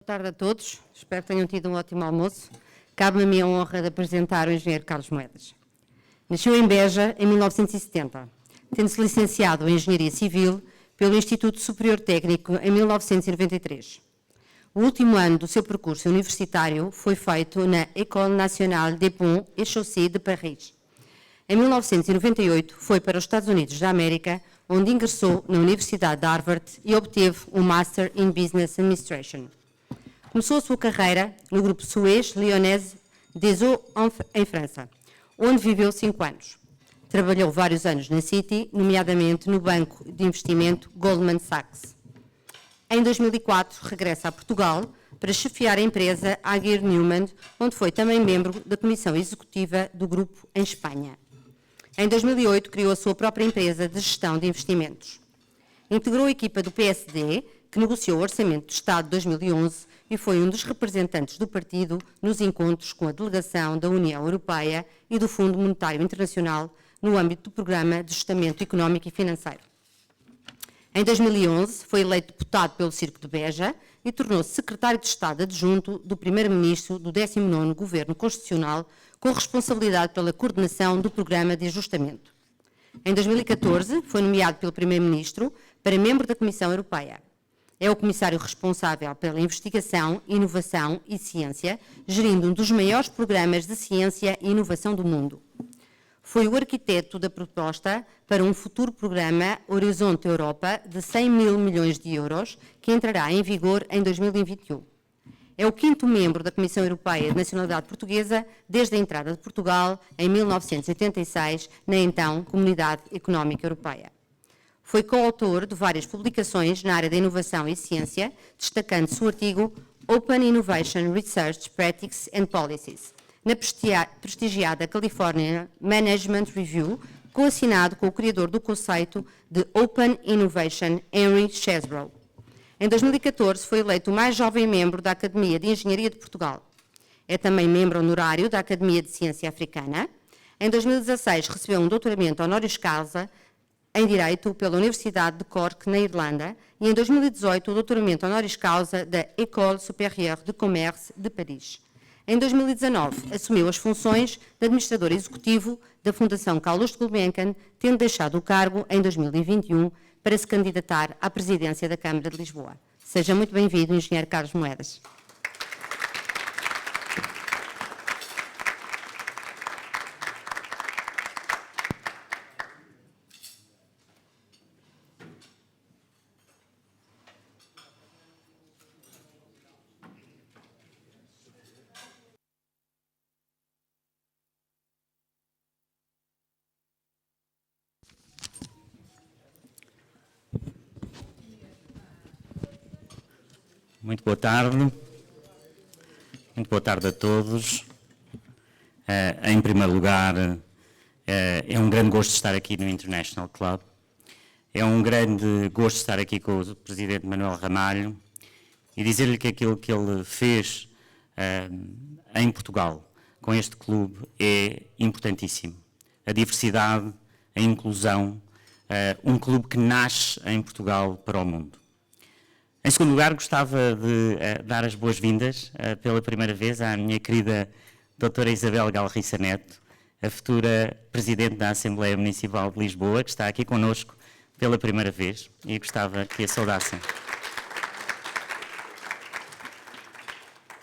tarde a todos, espero que tenham tido um ótimo almoço. Cabe-me a minha honra de apresentar o engenheiro Carlos Moedas. Nasceu em Beja em 1970, tendo-se licenciado em Engenharia Civil pelo Instituto Superior Técnico em 1993. O último ano do seu percurso universitário foi feito na École Nationale des Ponts et Chaussées de Paris. Em 1998 foi para os Estados Unidos da América, onde ingressou na Universidade de Harvard e obteve um Master in Business Administration. Começou a sua carreira no grupo Suez Lyonnaise des Eaux em França, onde viveu 5 anos. Trabalhou vários anos na Citi, nomeadamente no banco de investimento Goldman Sachs. Em 2004, regressa a Portugal para chefiar a empresa Aguirre Newman, onde foi também membro da Comissão Executiva do grupo em Espanha. Em 2008, criou a sua própria empresa de gestão de investimentos. Integrou a equipa do PSD, que negociou o Orçamento do Estado de 2011 e foi um dos representantes do partido nos encontros com a delegação da União Europeia e do Fundo Monetário Internacional no âmbito do Programa de Ajustamento Económico e Financeiro. Em 2011, foi eleito deputado pelo Circo de Beja e tornou-se secretário de Estado adjunto do primeiro-ministro do 19º Governo Constitucional, com responsabilidade pela coordenação do Programa de Ajustamento. Em 2014, foi nomeado pelo primeiro-ministro para membro da Comissão Europeia. É o comissário responsável pela investigação, inovação e ciência, gerindo um dos maiores programas de ciência e inovação do mundo. Foi o arquiteto da proposta para um futuro programa Horizonte Europa de 100 mil milhões de euros, que entrará em vigor em 2021. É o 5º membro da Comissão Europeia de Nacionalidade Portuguesa desde a entrada de Portugal, em 1986, na então Comunidade Económica Europeia. Foi coautor de várias publicações na área da inovação e ciência, destacando-se o artigo Open Innovation Research Practices and Policies, na prestigiada California Management Review, coassinado com o criador do conceito de Open Innovation, Henry Chesbrough. Em 2014 foi eleito o mais jovem membro da Academia de Engenharia de Portugal. É também membro honorário da Academia de Ciência Africana. Em 2016 recebeu um doutoramento honoris causa em Direito pela Universidade de Cork, na Irlanda, e em 2018 o doutoramento honoris causa da École Supérieure de Commerce de Paris. Em 2019 assumiu as funções de administrador executivo da Fundação Carlos Gulbenkian, tendo deixado o cargo em 2021 para se candidatar à presidência da Câmara de Lisboa. Seja muito bem-vindo, engenheiro Carlos Moedas. Muito boa tarde. Muito boa tarde a todos. Em primeiro lugar, é um grande gosto estar aqui no International Club. É um grande gosto estar aqui com o Presidente Manuel Ramalho e dizer-lhe que aquilo que ele fez em Portugal com este clube é importantíssimo. A diversidade, a inclusão, um clube que nasce em Portugal para o mundo. Em segundo lugar, gostava de dar as boas-vindas pela primeira vez à minha querida doutora Isabel Galriça Neto, a futura Presidente da Assembleia Municipal de Lisboa, que está aqui connosco pela primeira vez, e gostava que a saudassem.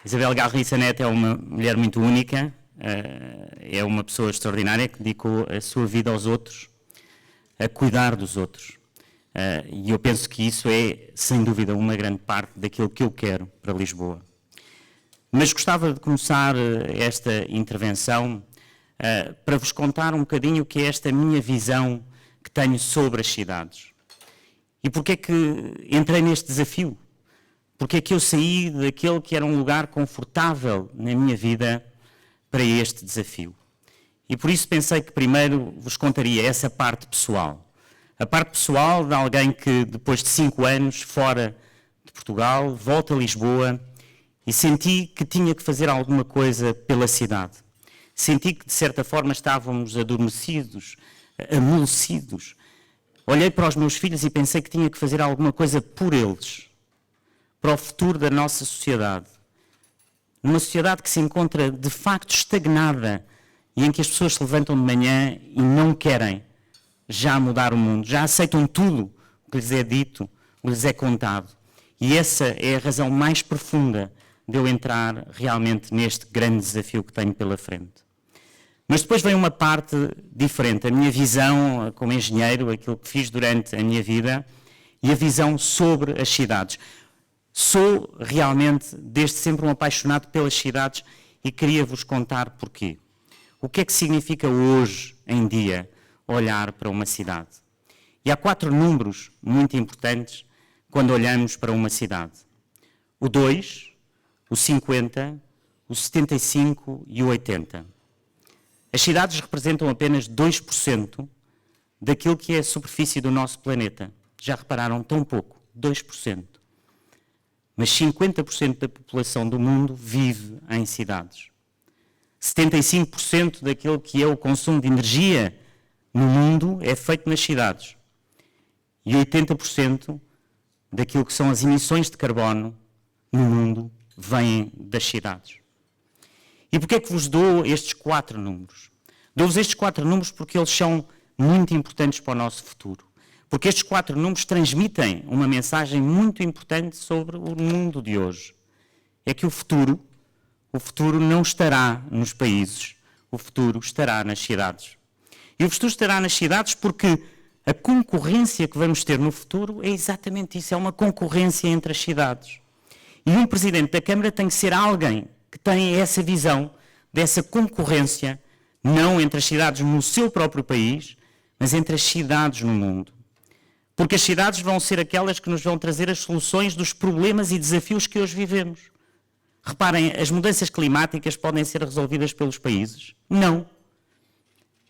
Isabel Galriça Neto é uma mulher muito única, é uma pessoa extraordinária que dedicou a sua vida aos outros, a cuidar dos outros. E eu penso que isso é, sem dúvida, uma grande parte daquilo que eu quero para Lisboa. Mas gostava de começar esta intervenção para vos contar um bocadinho o que é esta minha visão que tenho sobre as cidades. E porque é que entrei neste desafio? Porque é que eu saí daquele que era um lugar confortável na minha vida para este desafio? E por isso pensei que primeiro vos contaria essa parte pessoal. A parte pessoal de alguém que, depois de 5 anos fora de Portugal, volta a Lisboa e senti que tinha que fazer alguma coisa pela cidade. Senti que, de certa forma, estávamos adormecidos, amolecidos. Olhei para os meus filhos e pensei que tinha que fazer alguma coisa por eles. para o futuro da nossa sociedade. Numa sociedade que se encontra de facto estagnada e em que as pessoas se levantam de manhã e não querem já mudar o mundo, já aceitam tudo o que lhes é dito, o que lhes é contado. E essa é a razão mais profunda de eu entrar realmente neste grande desafio que tenho pela frente. Mas depois vem uma parte diferente, a minha visão como engenheiro, aquilo que fiz durante a minha vida e a visão sobre as cidades. Sou realmente, desde sempre, um apaixonado pelas cidades e queria-vos contar porquê. O que é que significa hoje, em dia, olhar para uma cidade? E há 4 números muito importantes quando olhamos para uma cidade. O 2, o 50, o 75 e o 80. As cidades representam apenas 2% daquilo que é a superfície do nosso planeta. Já repararam? Tão pouco, 2%. Mas 50% da população do mundo vive em cidades. 75% daquilo que é o consumo de energia no mundo é feito nas cidades. E 80% daquilo que são as emissões de carbono no mundo vêm das cidades. E porquê é que vos dou estes 4 números? Dou-vos estes 4 números porque eles são muito importantes para o nosso futuro. Porque estes 4 números transmitem uma mensagem muito importante sobre o mundo de hoje. É que o futuro não estará nos países, o futuro estará nas cidades. E o futuro estará nas cidades porque a concorrência que vamos ter no futuro é exatamente isso, é uma concorrência entre as cidades. E um Presidente da Câmara tem que ser alguém que tenha essa visão dessa concorrência, não entre as cidades no seu próprio país, mas entre as cidades no mundo. Porque as cidades vão ser aquelas que nos vão trazer as soluções dos problemas e desafios que hoje vivemos. Reparem, as mudanças climáticas podem ser resolvidas pelos países? Não.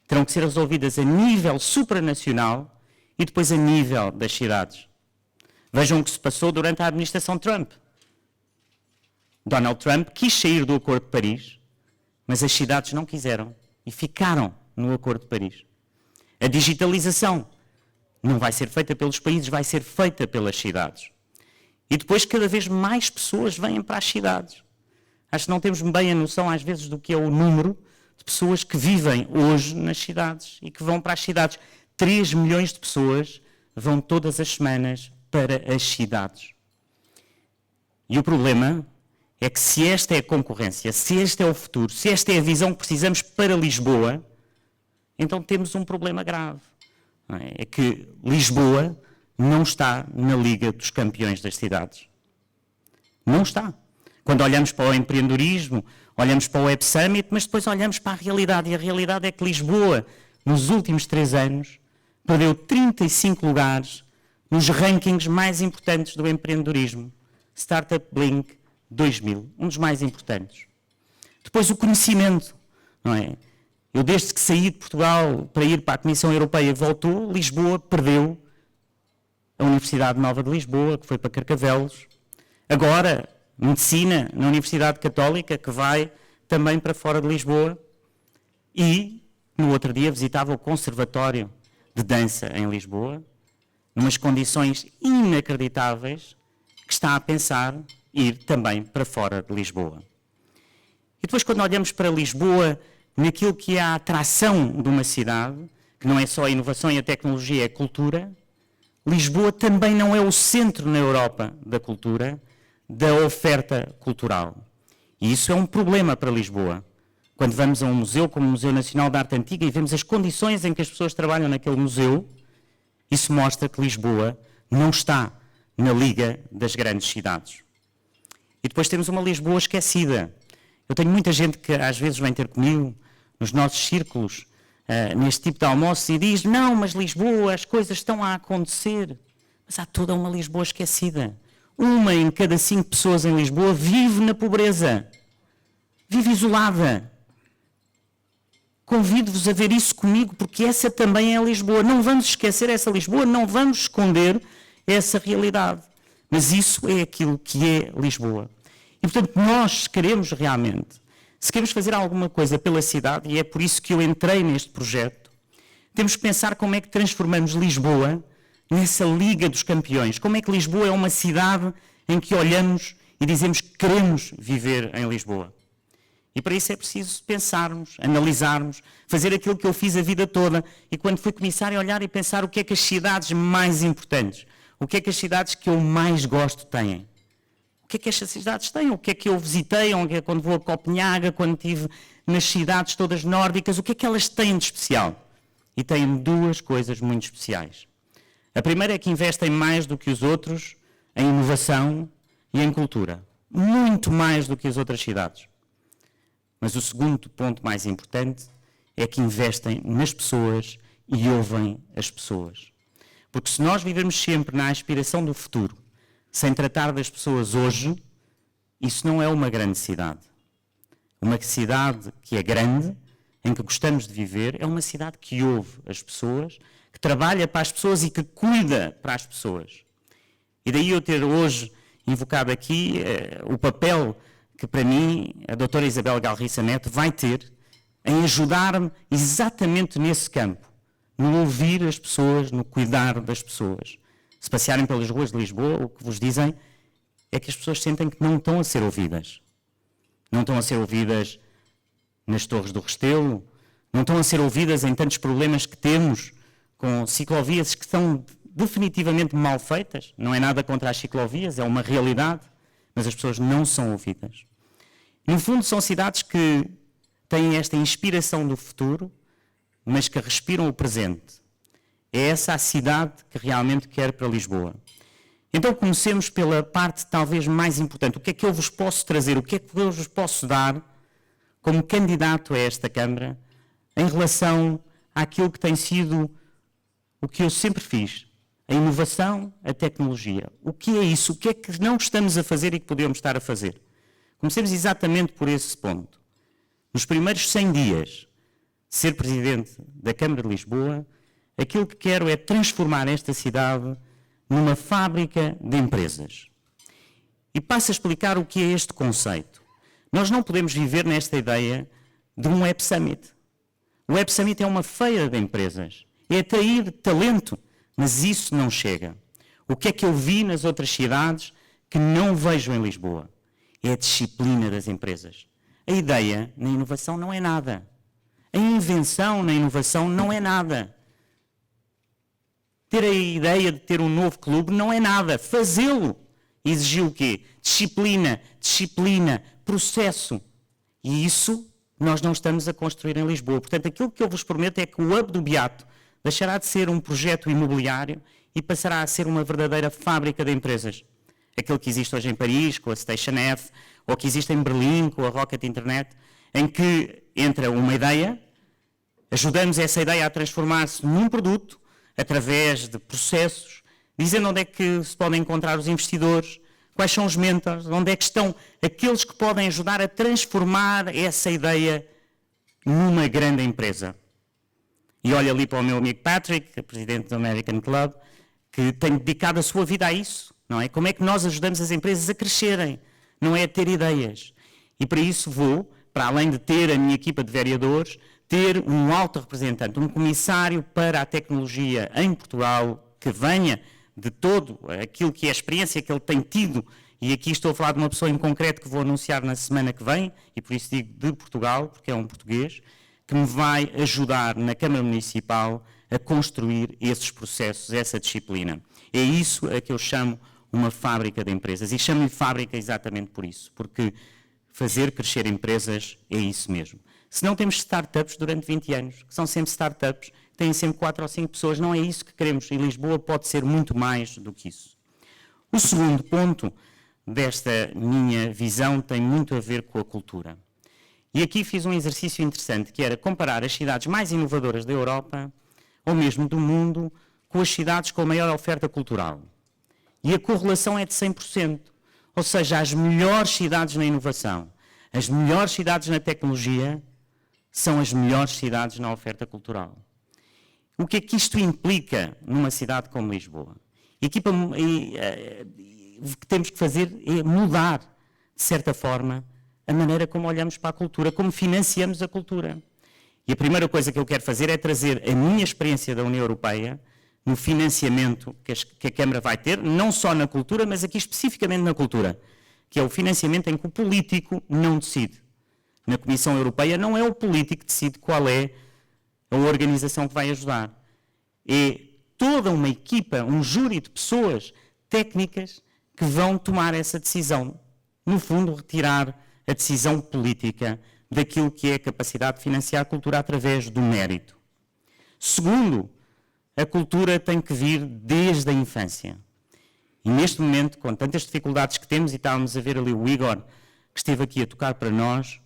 Terão que ser resolvidas a nível supranacional e depois a nível das cidades. Vejam o que se passou durante a administração Trump. Donald Trump quis sair do Acordo de Paris, mas as cidades não quiseram e ficaram no Acordo de Paris. A digitalização não vai ser feita pelos países, vai ser feita pelas cidades. E depois cada vez mais pessoas vêm para as cidades. Acho que não temos bem a noção às vezes do que é o número de pessoas que vivem hoje nas cidades e que vão para as cidades. 3 milhões de pessoas vão todas as semanas para as cidades. E o problema é que se esta é a concorrência, se este é o futuro, se esta é a visão que precisamos para Lisboa, então temos um problema grave. É que Lisboa não está na Liga dos Campeões das Cidades. Não está. Quando olhamos para o empreendedorismo, olhamos para o Web Summit, mas depois olhamos para a realidade. E a realidade é que Lisboa, nos últimos 3 anos, perdeu 35 lugares nos rankings mais importantes do empreendedorismo. Startup Blink 2000, um dos mais importantes. Depois o conhecimento, não é? Eu, desde que saí de Portugal para ir para a Comissão Europeia, voltou, Lisboa perdeu a Universidade Nova de Lisboa, que foi para Carcavelos. Agora, medicina na Universidade Católica, que vai também para fora de Lisboa. E, no outro dia, visitava o Conservatório de Dança em Lisboa, numas condições inacreditáveis, que está a pensar ir também para fora de Lisboa. E depois, quando olhamos para Lisboa, naquilo que é a atração de uma cidade, que não é só a inovação e a tecnologia, é a cultura, Lisboa também não é o centro na Europa da cultura, da oferta cultural. E isso é um problema para Lisboa. Quando vamos a um museu como o Museu Nacional de Arte Antiga e vemos as condições em que as pessoas trabalham naquele museu, isso mostra que Lisboa não está na liga das grandes cidades. E depois temos uma Lisboa esquecida. Eu tenho muita gente que às vezes vem ter comigo, nos nossos círculos, neste tipo de almoço, e diz, não, mas Lisboa, as coisas estão a acontecer. Mas há toda uma Lisboa esquecida. 1 em cada 5 pessoas em Lisboa vive na pobreza. Vive isolada. Convido-vos a ver isso comigo, porque essa também é Lisboa. Não vamos esquecer essa Lisboa, não vamos esconder essa realidade. Mas isso é aquilo que é Lisboa. E, portanto, nós queremos realmente, se queremos fazer alguma coisa pela cidade, e é por isso que eu entrei neste projeto, temos que pensar como é que transformamos Lisboa nessa Liga dos Campeões. Como é que Lisboa é uma cidade em que olhamos e dizemos que queremos viver em Lisboa. E para isso é preciso pensarmos, analisarmos, fazer aquilo que eu fiz a vida toda. E quando fui começar a olhar e pensar o que é que as cidades mais importantes, o que é que as cidades que eu mais gosto têm. O que é que estas cidades têm? O que é que eu visitei, quando vou a Copenhaga, quando estive nas cidades todas nórdicas, o que é que elas têm de especial? E têm duas coisas muito especiais. A primeira é que investem mais do que os outros em inovação e em cultura. Muito mais do que as outras cidades. Mas o segundo ponto mais importante é que investem nas pessoas e ouvem as pessoas. Porque se nós vivermos sempre na aspiração do futuro, sem tratar das pessoas hoje, isso não é uma grande cidade. Uma cidade que é grande, em que gostamos de viver, é uma cidade que ouve as pessoas, que trabalha para as pessoas e que cuida para as pessoas. E daí eu ter hoje invocado aqui o papel que para mim a doutora Isabel Galriça Neto vai ter em ajudar-me exatamente nesse campo, no ouvir as pessoas, no cuidar das pessoas. Se passearem pelas ruas de Lisboa, o que vos dizem é que as pessoas sentem que não estão a ser ouvidas. Não estão a ser ouvidas nas Torres do Restelo, não estão a ser ouvidas em tantos problemas que temos, com ciclovias que estão definitivamente mal feitas. Não é nada contra as ciclovias, é uma realidade, mas as pessoas não são ouvidas. No fundo, são cidades que têm esta inspiração do futuro, mas que respiram o presente. É essa a cidade que realmente quero para Lisboa. Então comecemos pela parte talvez mais importante. O que é que eu vos posso trazer? O que é que eu vos posso dar como candidato a esta Câmara em relação àquilo que tem sido o que eu sempre fiz? A inovação, a tecnologia. O que é isso? O que é que não estamos a fazer e que podemos estar a fazer? Comecemos exatamente por esse ponto. Nos primeiros 100 dias de ser Presidente da Câmara de Lisboa, aquilo que quero é transformar esta cidade numa fábrica de empresas. E passo a explicar o que é este conceito. Nós não podemos viver nesta ideia de um Web Summit. O Web Summit é uma feira de empresas. É atrair talento, mas isso não chega. O que é que eu vi nas outras cidades que não vejo em Lisboa? É a disciplina das empresas. A ideia na inovação não é nada. A invenção na inovação não é nada. Ter a ideia de ter um novo clube não é nada. Fazê-lo exigiu o quê? Disciplina, processo. E isso nós não estamos a construir em Lisboa. Portanto, aquilo que eu vos prometo é que o Hub do Beato deixará de ser um projeto imobiliário e passará a ser uma verdadeira fábrica de empresas. Aquilo que existe hoje em Paris, com a Station F, ou que existe em Berlim, com a Rocket Internet, em que entra uma ideia, ajudamos essa ideia a transformar-se num produto, através de processos, dizendo onde é que se podem encontrar os investidores, quais são os mentors, onde é que estão aqueles que podem ajudar a transformar essa ideia numa grande empresa. E olho ali para o meu amigo Patrick, presidente do American Club, que tem dedicado a sua vida a isso, não é? Como é que nós ajudamos as empresas a crescerem, não é a ter ideias. E para isso vou, para além de ter a minha equipa de vereadores, ter um alto representante, um comissário para a tecnologia em Portugal, que venha de todo aquilo que é a experiência que ele tem tido, e aqui estou a falar de uma pessoa em concreto que vou anunciar na semana que vem, e por isso digo de Portugal, porque é um português, que me vai ajudar na Câmara Municipal a construir esses processos, essa disciplina. É isso a que eu chamo uma fábrica de empresas, e chamo-lhe fábrica exatamente por isso, porque fazer crescer empresas é isso mesmo. Se não temos startups durante 20 anos, que são sempre startups, têm sempre 4 ou 5 pessoas, não é isso que queremos. E Lisboa pode ser muito mais do que isso. O segundo ponto desta minha visão tem muito a ver com a cultura. E aqui fiz um exercício interessante, que era comparar as cidades mais inovadoras da Europa, ou mesmo do mundo, com as cidades com a maior oferta cultural. E a correlação é de 100%. Ou seja, as melhores cidades na inovação, as melhores cidades na tecnologia, são as melhores cidades na oferta cultural. O que é que isto implica numa cidade como Lisboa? O que temos que fazer é mudar, de certa forma, a maneira como olhamos para a cultura, como financiamos a cultura. E a primeira coisa que eu quero fazer é trazer a minha experiência da União Europeia no financiamento que a Câmara vai ter, não só na cultura, mas aqui especificamente na cultura, que é o financiamento em que o político não decide. Na Comissão Europeia não é o político que decide qual é a organização que vai ajudar. É toda uma equipa, um júri de pessoas técnicas que vão tomar essa decisão. No fundo, retirar a decisão política daquilo que é a capacidade de financiar a cultura através do mérito. Segundo, a cultura tem que vir desde a infância. E neste momento, com tantas dificuldades que temos, e estávamos a ver ali o Igor, que esteve aqui a tocar para nós,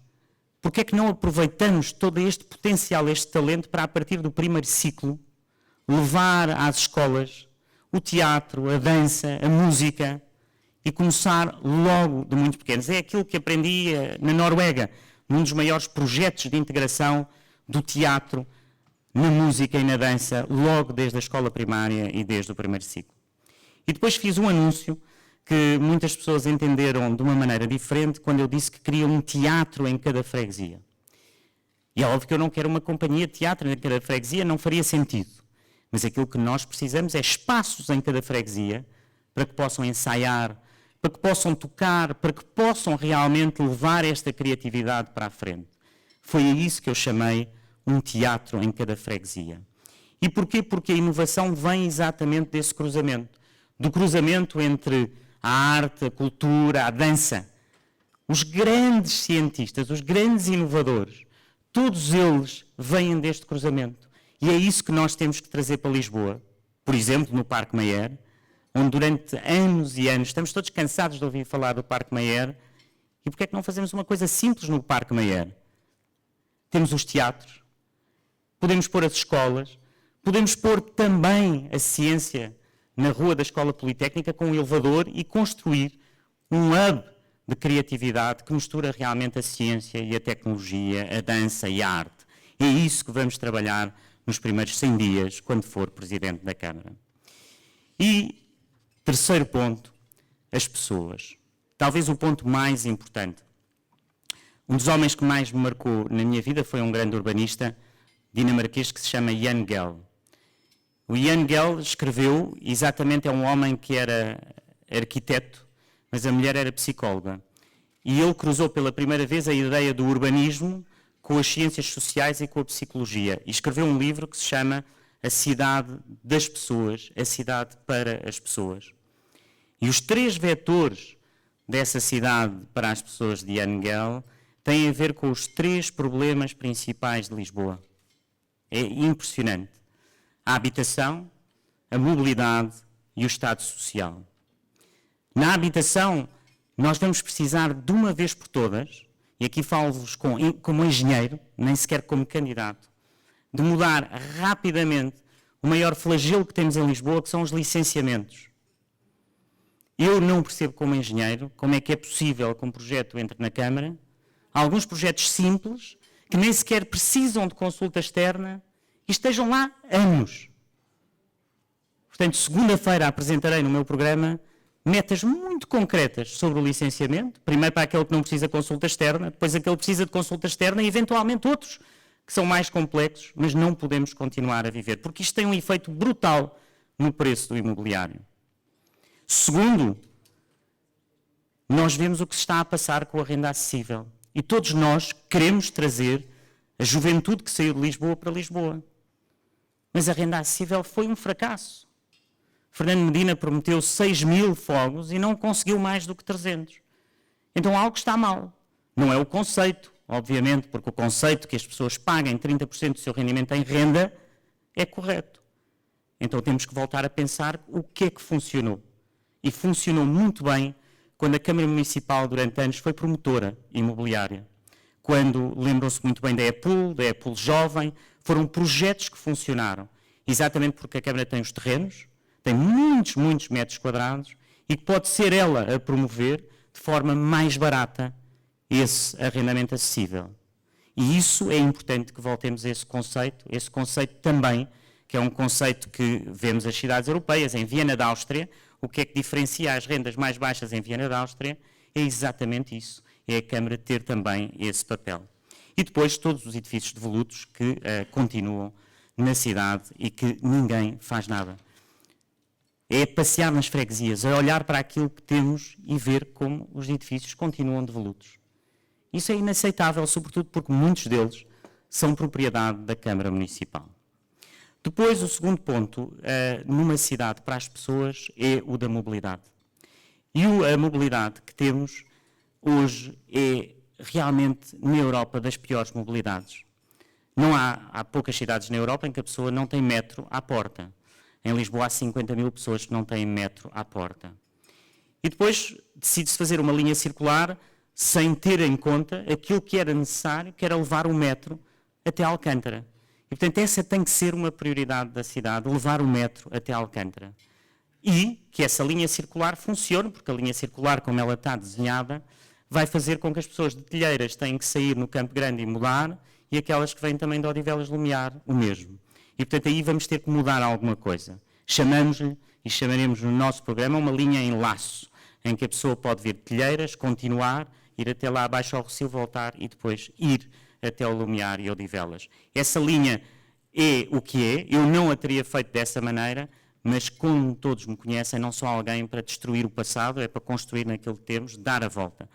porque é que não aproveitamos todo este potencial, este talento, para, a partir do primeiro ciclo, levar às escolas o teatro, a dança, a música, e começar logo de muito pequenos? É aquilo que aprendi na Noruega, num dos maiores projetos de integração do teatro, na música e na dança, logo desde a escola primária e desde o primeiro ciclo. E depois fiz um anúncio que muitas pessoas entenderam de uma maneira diferente quando eu disse que queria um teatro em cada freguesia. E é óbvio que eu não quero uma companhia de teatro em cada freguesia, não faria sentido. Mas aquilo que nós precisamos é espaços em cada freguesia para que possam ensaiar, para que possam tocar, para que possam realmente levar esta criatividade para a frente. Foi a isso que eu chamei um teatro em cada freguesia. E porquê? Porque a inovação vem exatamente desse cruzamento. Do cruzamento entre a arte, a cultura, a dança. Os grandes cientistas, os grandes inovadores, todos eles vêm deste cruzamento. E é isso que nós temos que trazer para Lisboa. Por exemplo, no Parque Mayer, onde durante anos e anos, estamos todos cansados de ouvir falar do Parque Mayer, e porquê é que não fazemos uma coisa simples no Parque Mayer? Temos os teatros, podemos pôr as escolas, podemos pôr também a ciência na rua da Escola Politécnica com um elevador e construir um hub de criatividade que mistura realmente a ciência e a tecnologia, a dança e a arte. É isso que vamos trabalhar nos primeiros 100 dias, quando for Presidente da Câmara. E, terceiro ponto, as pessoas. Talvez o ponto mais importante. Um dos homens que mais me marcou na minha vida foi um grande urbanista dinamarquês que se chama Jan Gehl. O Jan Gehl escreveu, exatamente, é um homem que era arquiteto, mas a mulher era psicóloga. E ele cruzou pela primeira vez a ideia do urbanismo com as ciências sociais e com a psicologia. E escreveu um livro que se chama A Cidade das Pessoas, a Cidade para as Pessoas. E os 3 vetores dessa cidade para as pessoas de Jan Gehl têm a ver com os 3 problemas principais de Lisboa. É impressionante. A habitação, a mobilidade e o estado social. Na habitação, nós vamos precisar de uma vez por todas, e aqui falo-vos como engenheiro, nem sequer como candidato, de mudar rapidamente o maior flagelo que temos em Lisboa, que são os licenciamentos. Eu não percebo como engenheiro como é que é possível que um projeto entre na Câmara, alguns projetos simples, que nem sequer precisam de consulta externa, e estejam lá anos. Portanto, segunda-feira apresentarei no meu programa metas muito concretas sobre o licenciamento, primeiro para aquele que não precisa de consulta externa, depois aquele que precisa de consulta externa e eventualmente outros que são mais complexos, mas não podemos continuar a viver, porque isto tem um efeito brutal no preço do imobiliário. Segundo, nós vemos o que se está a passar com a renda acessível e todos nós queremos trazer a juventude que saiu de Lisboa para Lisboa. Mas a renda acessível foi um fracasso. Fernando Medina prometeu 6.000 fogos e não conseguiu mais do que 300. Então algo está mal. Não é o conceito, obviamente, porque o conceito que as pessoas paguem 30% do seu rendimento em renda é correto. Então temos que voltar a pensar o que é que funcionou. E funcionou muito bem quando a Câmara Municipal, durante anos, foi promotora imobiliária. Quando, lembram-se muito bem da EPUL Jovem, foram projetos que funcionaram. Exatamente porque a Câmara tem os terrenos, tem muitos metros quadrados e que pode ser ela a promover de forma mais barata esse arrendamento acessível. E isso é importante que voltemos a esse conceito também, que é um conceito que vemos nas cidades europeias, em Viena da Áustria. O que é que diferencia as rendas mais baixas em Viena da Áustria? É exatamente isso, é a Câmara ter também esse papel. E depois todos os edifícios devolutos que continuam na cidade e que ninguém faz nada. é passear nas freguesias, é olhar para aquilo que temos e ver como os edifícios continuam devolutos. Isso é inaceitável, sobretudo porque muitos deles são propriedade da Câmara Municipal. Depois, o segundo ponto, numa cidade para as pessoas, é o da mobilidade. E a mobilidade que temos hoje é realmente, na Europa, das piores mobilidades. Não há poucas cidades na Europa em que a pessoa não tem metro à porta. Em Lisboa há 50 mil pessoas que não têm metro à porta. E depois decide-se fazer uma linha circular sem ter em conta aquilo que era necessário, que era levar o metro até Alcântara. E, portanto, essa tem que ser uma prioridade da cidade, levar o metro até Alcântara. E que essa linha circular funcione, porque a linha circular, como ela está desenhada, vai fazer com que as pessoas de Telheiras tenham que sair no Campo Grande e mudar, e aquelas que vêm também de Odivelas Lumiar, o mesmo. E, portanto, aí vamos ter que mudar alguma coisa. Chamamos-lhe, e chamaremos no nosso programa, uma linha em laço, em que a pessoa pode vir de Telheiras, continuar, ir até lá abaixo ao Rossio, voltar e depois ir até ao Lumiar e Odivelas. Essa linha é o que é, eu não a teria feito dessa maneira, mas como todos me conhecem, não sou alguém para destruir o passado, é para construir naquilo que temos, dar a volta.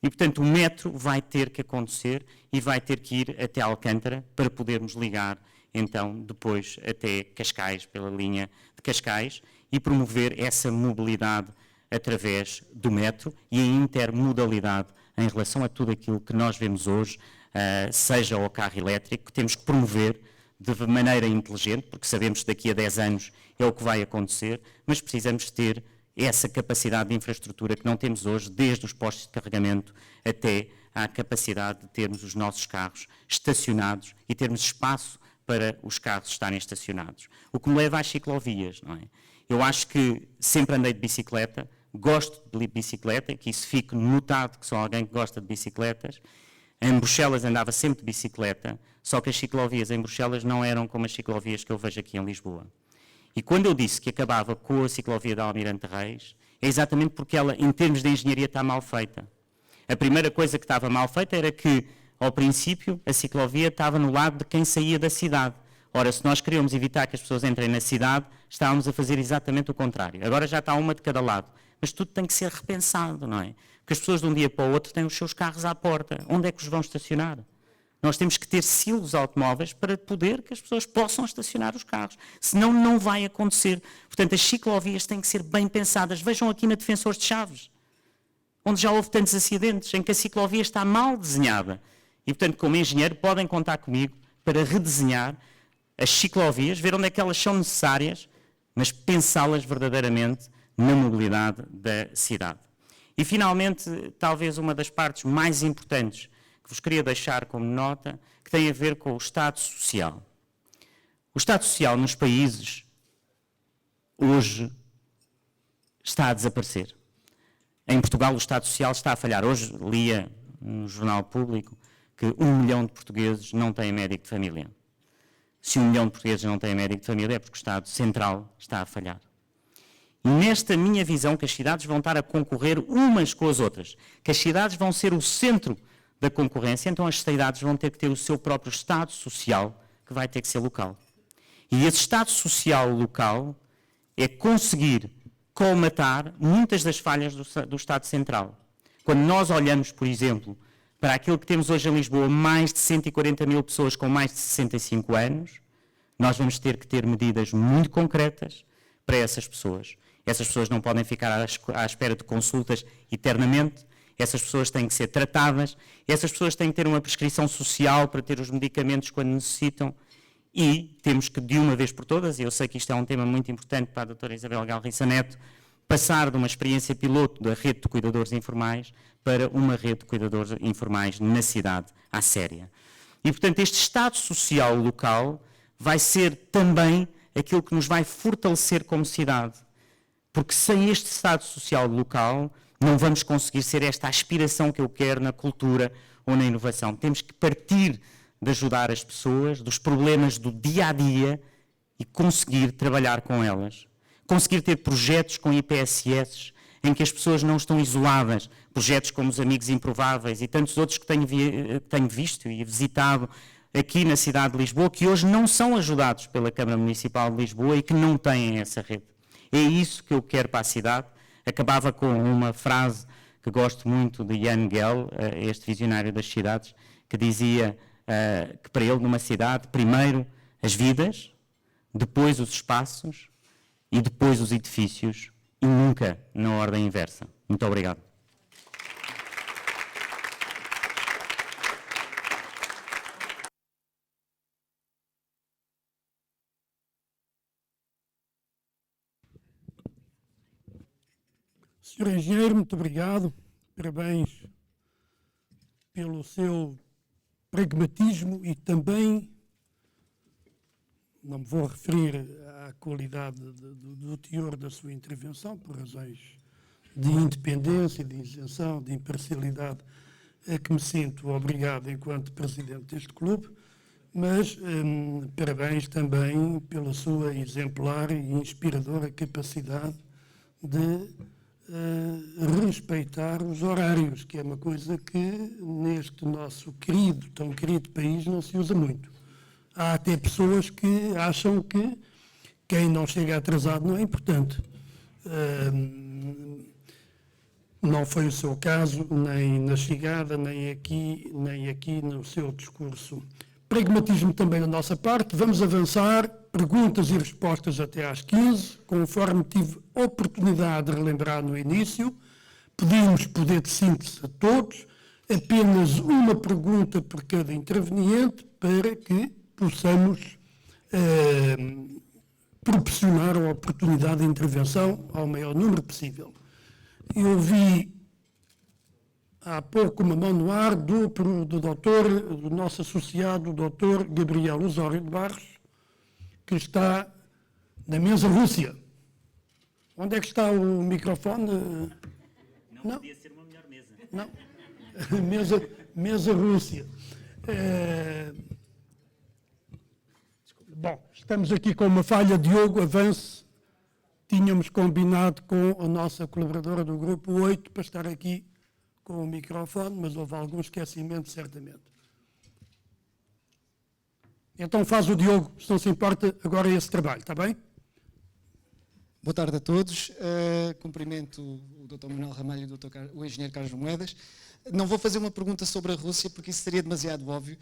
E, portanto, o metro vai ter que acontecer e vai ter que ir até Alcântara para podermos ligar, então, depois até Cascais, pela linha de Cascais, e promover essa mobilidade através do metro e a intermodalidade em relação a tudo aquilo que nós vemos hoje, seja o carro elétrico, que temos que promover de maneira inteligente, porque sabemos que daqui a 10 anos é o que vai acontecer, mas precisamos ter essa capacidade de infraestrutura que não temos hoje, desde os postos de carregamento até à capacidade de termos os nossos carros estacionados e termos espaço para os carros estarem estacionados. O que me leva às ciclovias, não é? Eu acho que sempre andei de bicicleta, gosto de bicicleta, que isso fique notado que sou alguém que gosta de bicicletas. Em Bruxelas andava sempre de bicicleta, só que as ciclovias em Bruxelas não eram como as ciclovias que eu vejo aqui em Lisboa. E quando eu disse que acabava com a ciclovia da Almirante Reis, é exatamente porque ela, em termos de engenharia, está mal feita. A primeira coisa que estava mal feita era que, ao princípio, a ciclovia estava no lado de quem saía da cidade. Ora, se nós queríamos evitar que as pessoas entrem na cidade, estávamos a fazer exatamente o contrário. Agora já está uma de cada lado. Mas tudo tem que ser repensado, não é? Porque as pessoas de um dia para o outro têm os seus carros à porta. Onde é que os vão estacionar? Nós temos que ter silos automóveis para poder que as pessoas possam estacionar os carros. Senão não vai acontecer. Portanto, as ciclovias têm que ser bem pensadas. Vejam aqui na Defensores de Chaves, onde já houve tantos acidentes, em que a ciclovia está mal desenhada. E, portanto, como engenheiro, podem contar comigo para redesenhar as ciclovias, ver onde é que elas são necessárias, mas pensá-las verdadeiramente na mobilidade da cidade. E, finalmente, talvez uma das partes mais importantes que vos queria deixar como nota, que tem a ver com o Estado Social. O Estado Social nos países, hoje, está a desaparecer. Em Portugal, o Estado Social está a falhar. Hoje, lia no Jornal Público que 1 milhão de portugueses não têm médico de família. Se 1 milhão de portugueses não têm médico de família, é porque o Estado Central está a falhar. E nesta minha visão, que as cidades vão estar a concorrer umas com as outras, que as cidades vão ser o centro da concorrência, então as cidades vão ter que ter o seu próprio Estado Social, que vai ter que ser local. E esse Estado Social local é conseguir colmatar muitas das falhas do Estado Central. Quando nós olhamos, por exemplo, para aquilo que temos hoje em Lisboa, mais de 140 mil pessoas com mais de 65 anos, nós vamos ter que ter medidas muito concretas para essas pessoas. Essas pessoas não podem ficar à espera de consultas eternamente, essas pessoas têm que ser tratadas, essas pessoas têm que ter uma prescrição social para ter os medicamentos quando necessitam e temos que, de uma vez por todas, e eu sei que isto é um tema muito importante para a doutora Isabel Galriça Neto, passar de uma experiência piloto da rede de cuidadores informais para uma rede de cuidadores informais na cidade, à séria. E, portanto, este Estado Social local vai ser também aquilo que nos vai fortalecer como cidade. Porque sem este Estado Social local, não vamos conseguir ser esta aspiração que eu quero na cultura ou na inovação. Temos que partir de ajudar as pessoas, dos problemas do dia-a-dia e conseguir trabalhar com elas. Conseguir ter projetos com IPSS em que as pessoas não estão isoladas, projetos como os Amigos Improváveis e tantos outros que tenho visto e visitado aqui na cidade de Lisboa, que hoje não são ajudados pela Câmara Municipal de Lisboa e que não têm essa rede. É isso que eu quero para a cidade. Acabava com uma frase que gosto muito de Jan Gehl, este visionário das cidades, que dizia que para ele numa cidade, primeiro as vidas, depois os espaços e depois os edifícios, e nunca na ordem inversa. Muito obrigado. Senhor Engenheiro, muito obrigado. Parabéns pelo seu pragmatismo e também, não me vou referir à qualidade do teor da sua intervenção, por razões de independência, de isenção, de imparcialidade, a que me sinto obrigado enquanto presidente deste clube, mas parabéns também pela sua exemplar e inspiradora capacidade de respeitar os horários, que é uma coisa que neste nosso tão querido país não se usa muito. Há até pessoas que acham que quem não chega atrasado não é importante. Não foi o seu caso, nem na chegada, nem aqui no seu discurso. Pragmatismo também da nossa parte. Vamos avançar, perguntas e respostas até às 15, conforme tive oportunidade de relembrar no início. Pedimos poder de síntese a todos, apenas uma pergunta por cada interveniente, para que possamos proporcionar a oportunidade de intervenção ao maior número possível. Eu vi há pouco uma mão no ar do nosso associado, o doutor Gabriel Osório de Barros, que está na mesa Rússia. Onde é que está o microfone? Não podia ser uma melhor mesa. Não. Mesa Rússia. Bom, estamos aqui com uma falha. Diogo, avance. Tínhamos combinado com a nossa colaboradora do Grupo 8 para estar aqui com o microfone, mas houve algum esquecimento, certamente. Então faz o Diogo, se não se importa, agora esse trabalho, está bem? Boa tarde a todos. Cumprimento o Dr. Manuel Ramalho e o Engenheiro Carlos Moedas. Não vou fazer uma pergunta sobre a Rússia, porque isso seria demasiado óbvio.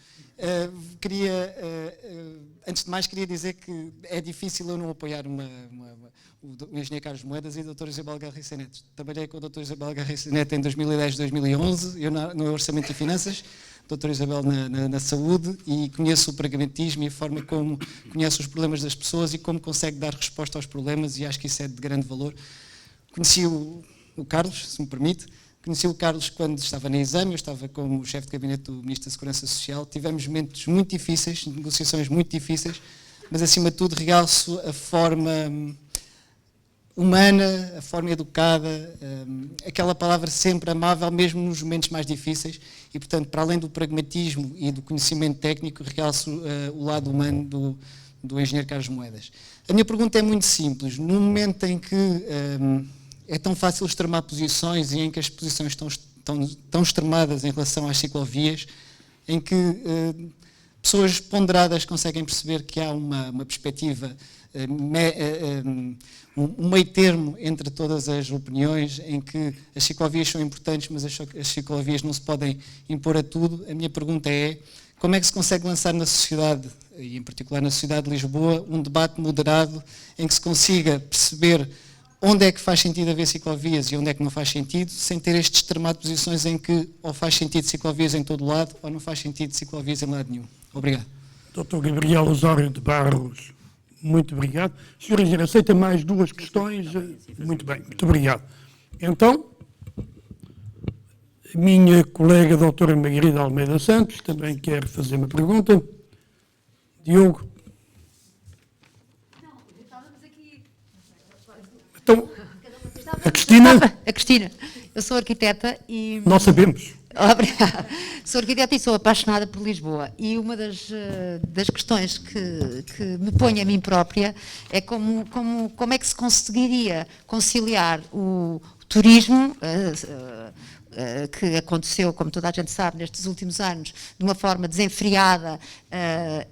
Antes de mais, queria dizer que é difícil eu não apoiar o Engenheiro Carlos Moedas e o Dr. Isabel Garriça Neto. Trabalhei com o Dr. Isabel Garriça Neto em 2010, 2011, eu no Orçamento e Finanças, o Dr. Isabel na Saúde, e conheço o pragmatismo e a forma como conhece os problemas das pessoas e como consegue dar resposta aos problemas, e acho que isso é de grande valor. Conheci o Carlos, se me permite. Conheci o Carlos quando estava na Exame, eu estava como chefe de gabinete do Ministro da Segurança Social. Tivemos momentos muito difíceis, negociações muito difíceis, mas acima de tudo realço a forma humana, a forma educada, aquela palavra sempre amável, mesmo nos momentos mais difíceis, e portanto, para além do pragmatismo e do conhecimento técnico, realço o lado humano do Engenheiro Carlos Moedas. A minha pergunta é muito simples. No momento em que é tão fácil extremar posições e em que as posições estão extremadas em relação às ciclovias, em que pessoas ponderadas conseguem perceber que há uma perspectiva, um meio termo entre todas as opiniões, em que as ciclovias são importantes, mas as ciclovias não se podem impor a tudo. A minha pergunta é: como é que se consegue lançar na sociedade, e em particular na sociedade de Lisboa, um debate moderado em que se consiga perceber onde é que faz sentido haver ciclovias e onde é que não faz sentido, sem ter este extremado de posições em que ou faz sentido ciclovias em todo lado ou não faz sentido ciclovias em lado nenhum? Obrigado. Dr. Gabriel Osório de Barros, muito obrigado. Sr. Engenheiro, aceita mais duas questões? Muito bem, muito obrigado. Então, a minha colega doutora Margarida Almeida Santos também quer fazer uma pergunta. Diogo. Então, a Cristina? A Cristina. Eu sou arquiteta e... Nós sabemos. Obrigada. Sou arquiteta e sou apaixonada por Lisboa. E uma das questões que me põe a mim própria é como é que se conseguiria conciliar o turismo, que aconteceu, como toda a gente sabe, nestes últimos anos, de uma forma desenfreada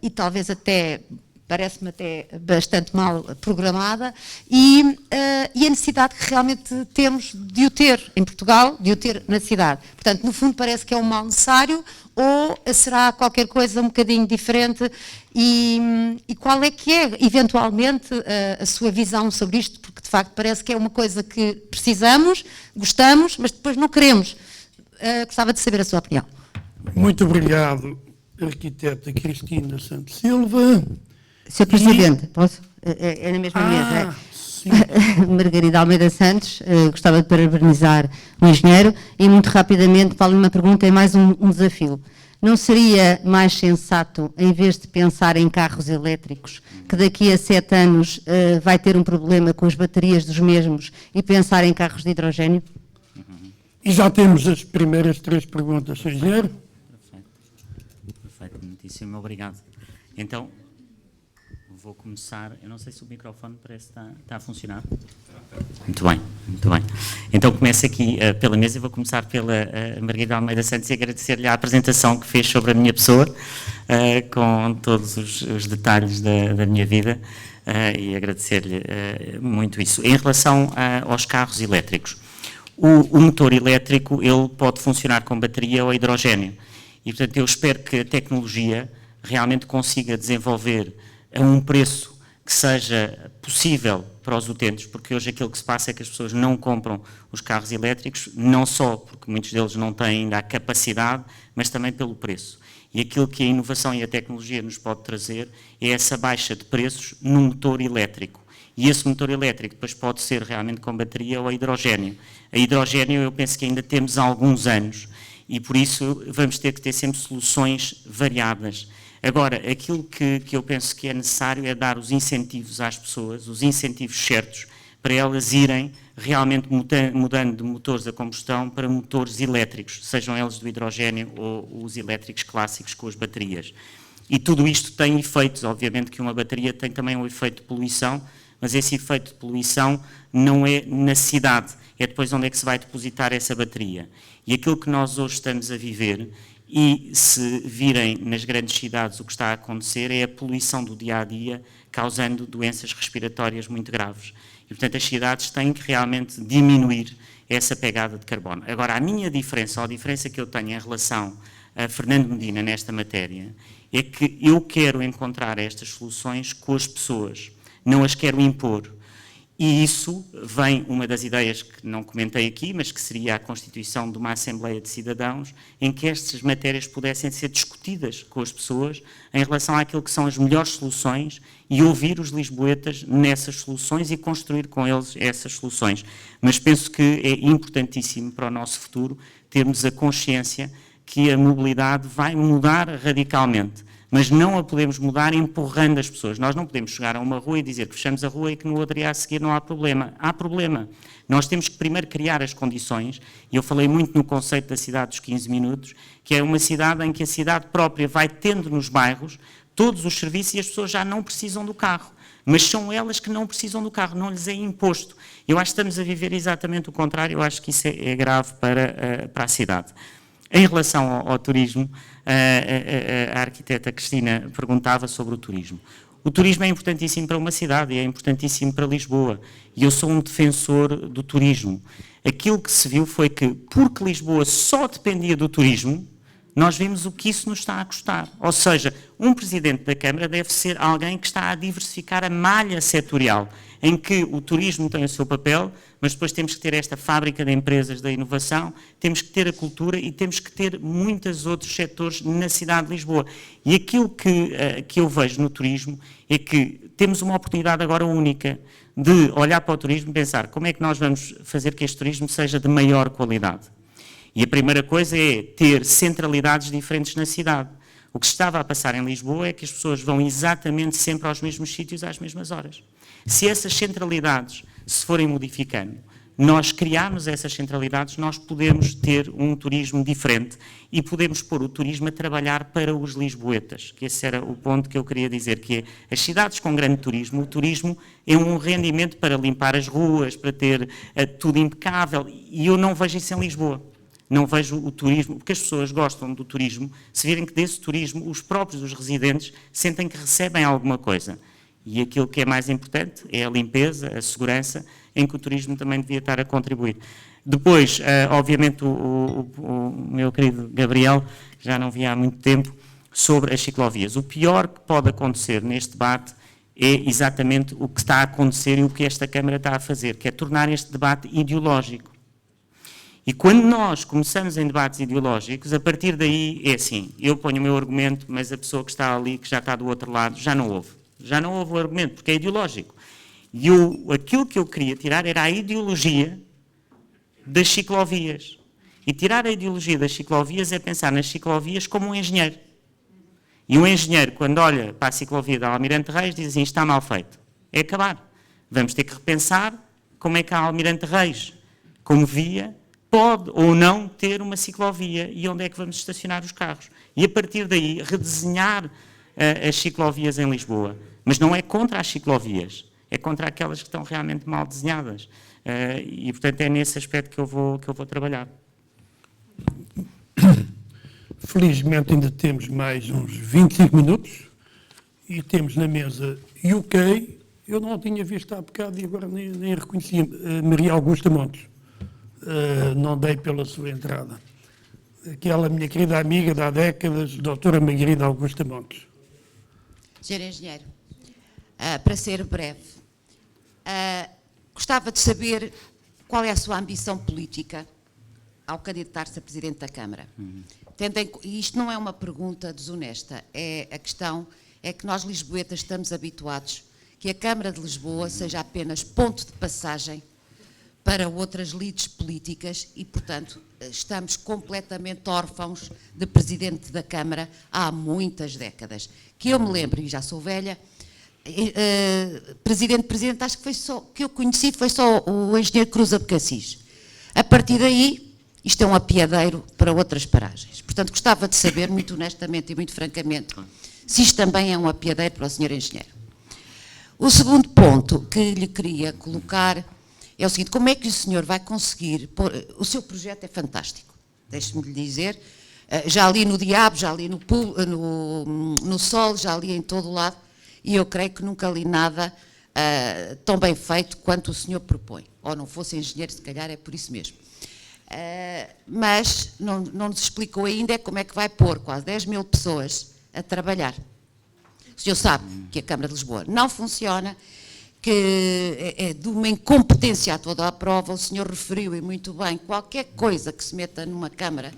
e talvez até parece-me até bastante mal programada, e a necessidade que realmente temos de o ter em Portugal, de o ter na cidade. Portanto, no fundo parece que é um mal necessário, ou será qualquer coisa um bocadinho diferente, e qual é que é, eventualmente, a sua visão sobre isto, porque de facto parece que é uma coisa que precisamos, gostamos, mas depois não queremos. Gostava de saber a sua opinião. Muito obrigado, arquiteta Cristina Santos Silva. Sr. Presidente, posso? É na mesma mesa. Sim. Margarida Almeida Santos, gostava de parabenizar o engenheiro e muito rapidamente, para uma pergunta, é mais um desafio. Não seria mais sensato, em vez de pensar em carros elétricos, que daqui a 7 anos vai ter um problema com as baterias dos mesmos, e pensar em carros de hidrogênio? E já temos as primeiras 3 perguntas, Sr. Engenheiro. Perfeito, muitíssimo obrigado. Então, vou começar, eu não sei se o microfone parece que está a funcionar. Muito bem, muito bem. Então começo aqui pela mesa e vou começar pela Margarida Almeida Santos e agradecer-lhe a apresentação que fez sobre a minha pessoa, com todos os detalhes da minha vida, e agradecer-lhe muito isso. Em relação aos carros elétricos, o motor elétrico ele pode funcionar com bateria ou hidrogênio, e portanto eu espero que a tecnologia realmente consiga desenvolver a um preço que seja possível para os utentes, porque hoje aquilo que se passa é que as pessoas não compram os carros elétricos, não só porque muitos deles não têm ainda a capacidade, mas também pelo preço. E aquilo que a inovação e a tecnologia nos pode trazer é essa baixa de preços no motor elétrico. E esse motor elétrico depois pode ser realmente com bateria ou a hidrogênio. A hidrogênio eu penso que ainda temos alguns anos e por isso vamos ter que ter sempre soluções variadas. Agora, aquilo que eu penso que é necessário é dar os incentivos às pessoas, os incentivos certos, para elas irem realmente mudando de motores a combustão para motores elétricos, sejam eles do hidrogênio ou os elétricos clássicos com as baterias. E tudo isto tem efeitos, obviamente que uma bateria tem também um efeito de poluição, mas esse efeito de poluição não é na cidade, é depois onde é que se vai depositar essa bateria. E aquilo que nós hoje estamos a viver, e se virem nas grandes cidades o que está a acontecer, é a poluição do dia-a-dia, causando doenças respiratórias muito graves. E, portanto, as cidades têm que realmente diminuir essa pegada de carbono. Agora, a minha diferença, ou a diferença que eu tenho em relação a Fernando Medina nesta matéria, é que eu quero encontrar estas soluções com as pessoas, não as quero impor. E isso vem, uma das ideias que não comentei aqui, mas que seria a constituição de uma Assembleia de Cidadãos, em que estas matérias pudessem ser discutidas com as pessoas em relação àquilo que são as melhores soluções e ouvir os lisboetas nessas soluções e construir com eles essas soluções. Mas penso que é importantíssimo para o nosso futuro termos a consciência que a mobilidade vai mudar radicalmente. Mas não a podemos mudar empurrando as pessoas. Nós não podemos chegar a uma rua e dizer que fechamos a rua e que no outro dia a seguir não há problema. Há problema. Nós temos que primeiro criar as condições, e eu falei muito no conceito da cidade dos 15 minutos, que é uma cidade em que a cidade própria vai tendo nos bairros todos os serviços e as pessoas já não precisam do carro. Mas são elas que não precisam do carro, não lhes é imposto. Eu acho que estamos a viver exatamente o contrário, eu acho que isso é grave para a cidade. Em relação ao turismo, a arquiteta Cristina perguntava sobre o turismo. O turismo é importantíssimo para uma cidade, é importantíssimo para Lisboa, e eu sou um defensor do turismo. Aquilo que se viu foi que, porque Lisboa só dependia do turismo, nós vimos o que isso nos está a custar. Ou seja, um presidente da Câmara deve ser alguém que está a diversificar a malha setorial, em que o turismo tem o seu papel, mas depois temos que ter esta fábrica de empresas da inovação, temos que ter a cultura e temos que ter muitos outros setores na cidade de Lisboa. E aquilo que eu vejo no turismo é que temos uma oportunidade agora única de olhar para o turismo e pensar como é que nós vamos fazer que este turismo seja de maior qualidade. E a primeira coisa é ter centralidades diferentes na cidade. O que se estava a passar em Lisboa é que as pessoas vão exatamente sempre aos mesmos sítios às mesmas horas. Se essas centralidades se forem modificando, nós criarmos essas centralidades, nós podemos ter um turismo diferente e podemos pôr o turismo a trabalhar para os lisboetas, que esse era o ponto que eu queria dizer, que é as cidades com grande turismo, o turismo é um rendimento para limpar as ruas, para ter tudo impecável, e eu não vejo isso em Lisboa. não vejo o turismo, porque as pessoas gostam do turismo, se virem que desse turismo os próprios, os residentes, sentem que recebem alguma coisa. E aquilo que é mais importante é a limpeza, a segurança, em que o turismo também devia estar a contribuir. Depois, obviamente, o meu querido Gabriel, que já não via há muito tempo, sobre as ciclovias. O pior que pode acontecer neste debate é exatamente o que está a acontecer e o que esta Câmara está a fazer, que é tornar este debate ideológico. E quando nós começamos em debates ideológicos, a partir daí é assim, eu ponho o meu argumento, mas a pessoa que está ali, que já está do outro lado, já não ouve. Já não ouve o argumento, porque é ideológico. E aquilo que eu queria tirar era a ideologia das ciclovias. E tirar a ideologia das ciclovias é pensar nas ciclovias como um engenheiro. E um engenheiro, quando olha para a ciclovia da Almirante Reis, diz assim, está mal feito. É acabar. Vamos ter que repensar como é que a Almirante Reis, como via, pode ou não ter uma ciclovia e onde é que vamos estacionar os carros. E a partir daí, redesenhar as ciclovias em Lisboa. Mas não é contra as ciclovias, é contra aquelas que estão realmente mal desenhadas. E, portanto, é nesse aspecto que eu vou trabalhar. Felizmente ainda temos mais uns 25 minutos e temos na mesa UK, eu não a tinha visto há bocado e agora nem reconheci, Maria Augusta Montes. Não dei pela sua entrada. Aquela minha querida amiga de há décadas, doutora Margarida Augusta Montes. Senhor Engenheiro, para ser breve, gostava de saber qual é a sua ambição política ao candidatar-se a Presidente da Câmara. E isto não é uma pergunta desonesta, a questão é que nós lisboetas estamos habituados que a Câmara de Lisboa seja apenas ponto de passagem para outras lides políticas e, portanto, estamos completamente órfãos de Presidente da Câmara há muitas décadas. Que eu me lembro, e já sou velha, Presidente, acho que foi só, que eu conheci foi só o Engenheiro Cruz Abcacis. A partir daí, isto é um apiadeiro para outras paragens. Portanto, gostava de saber, muito honestamente e muito francamente, se isto também é um apiadeiro para o Sr. Engenheiro. O segundo ponto que lhe queria colocar é o seguinte, como é que o senhor vai conseguir pôr, o seu projeto é fantástico, deixe-me lhe dizer, já li no Diabo, já li no Sol, já li em todo o lado, e eu creio que nunca li nada tão bem feito quanto o senhor propõe. Ou não fosse engenheiro, se calhar é por isso mesmo. Mas não nos explicou ainda como é que vai pôr quase 10 mil pessoas a trabalhar. O senhor sabe que a Câmara de Lisboa não funciona, que é de uma incompetência a toda a prova, o senhor referiu e muito bem, qualquer coisa que se meta numa Câmara,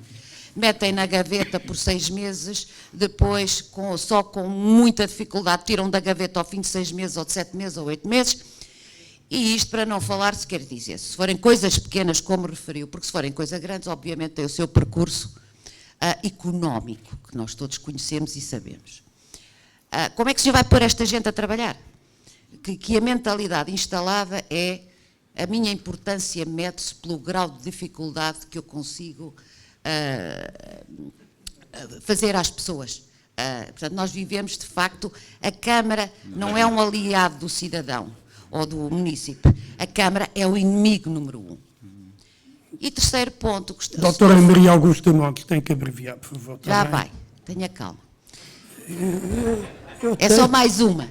metem na gaveta por 6 meses, depois só com muita dificuldade tiram da gaveta ao fim de 6 meses ou de 7 meses ou 8 meses, e isto para não falar, se quer dizer, se forem coisas pequenas como referiu, porque se forem coisas grandes, obviamente tem o seu percurso económico, que nós todos conhecemos e sabemos. Como é que o senhor vai pôr esta gente a trabalhar? Que a mentalidade instalada é a minha importância mede-se pelo grau de dificuldade que eu consigo fazer às pessoas. Portanto, nós vivemos, de facto, a Câmara não é um aliado do cidadão ou do município, a Câmara é o inimigo número 1. E terceiro ponto... Doutora Maria Augusta Montes, tem que abreviar, por favor. Já vai, tenha calma. É só mais uma.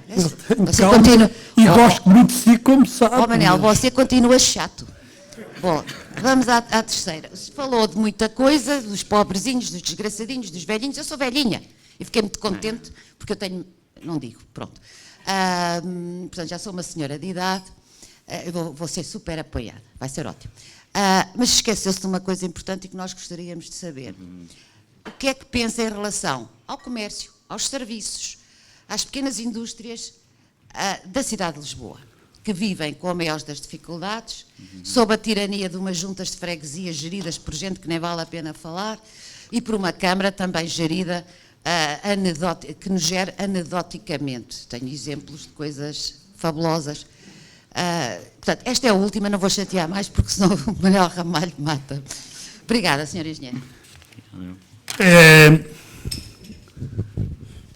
Você calma, continua... E gosto muito de si, como sabe. Manel, você continua chato. Bom, vamos à terceira. Se falou de muita coisa, dos pobrezinhos, dos desgraçadinhos, dos velhinhos. Eu sou velhinha e fiquei muito contente porque eu tenho... Não digo, pronto. Portanto, já sou uma senhora de idade. Eu vou ser super apoiada. Vai ser ótimo. Mas esqueceu-se de uma coisa importante e que nós gostaríamos de saber. O que é que pensa em relação ao comércio, aos serviços, às pequenas indústrias da cidade de Lisboa, que vivem com a maior das dificuldades, sob a tirania de umas juntas de freguesia geridas por gente que nem vale a pena falar, e por uma Câmara também gerida, que nos gera anedoticamente. Tenho exemplos de coisas fabulosas. Portanto, esta é a última, não vou chatear mais, porque senão o Manuel Ramalho mata. Obrigada, Sr. Engenheiro.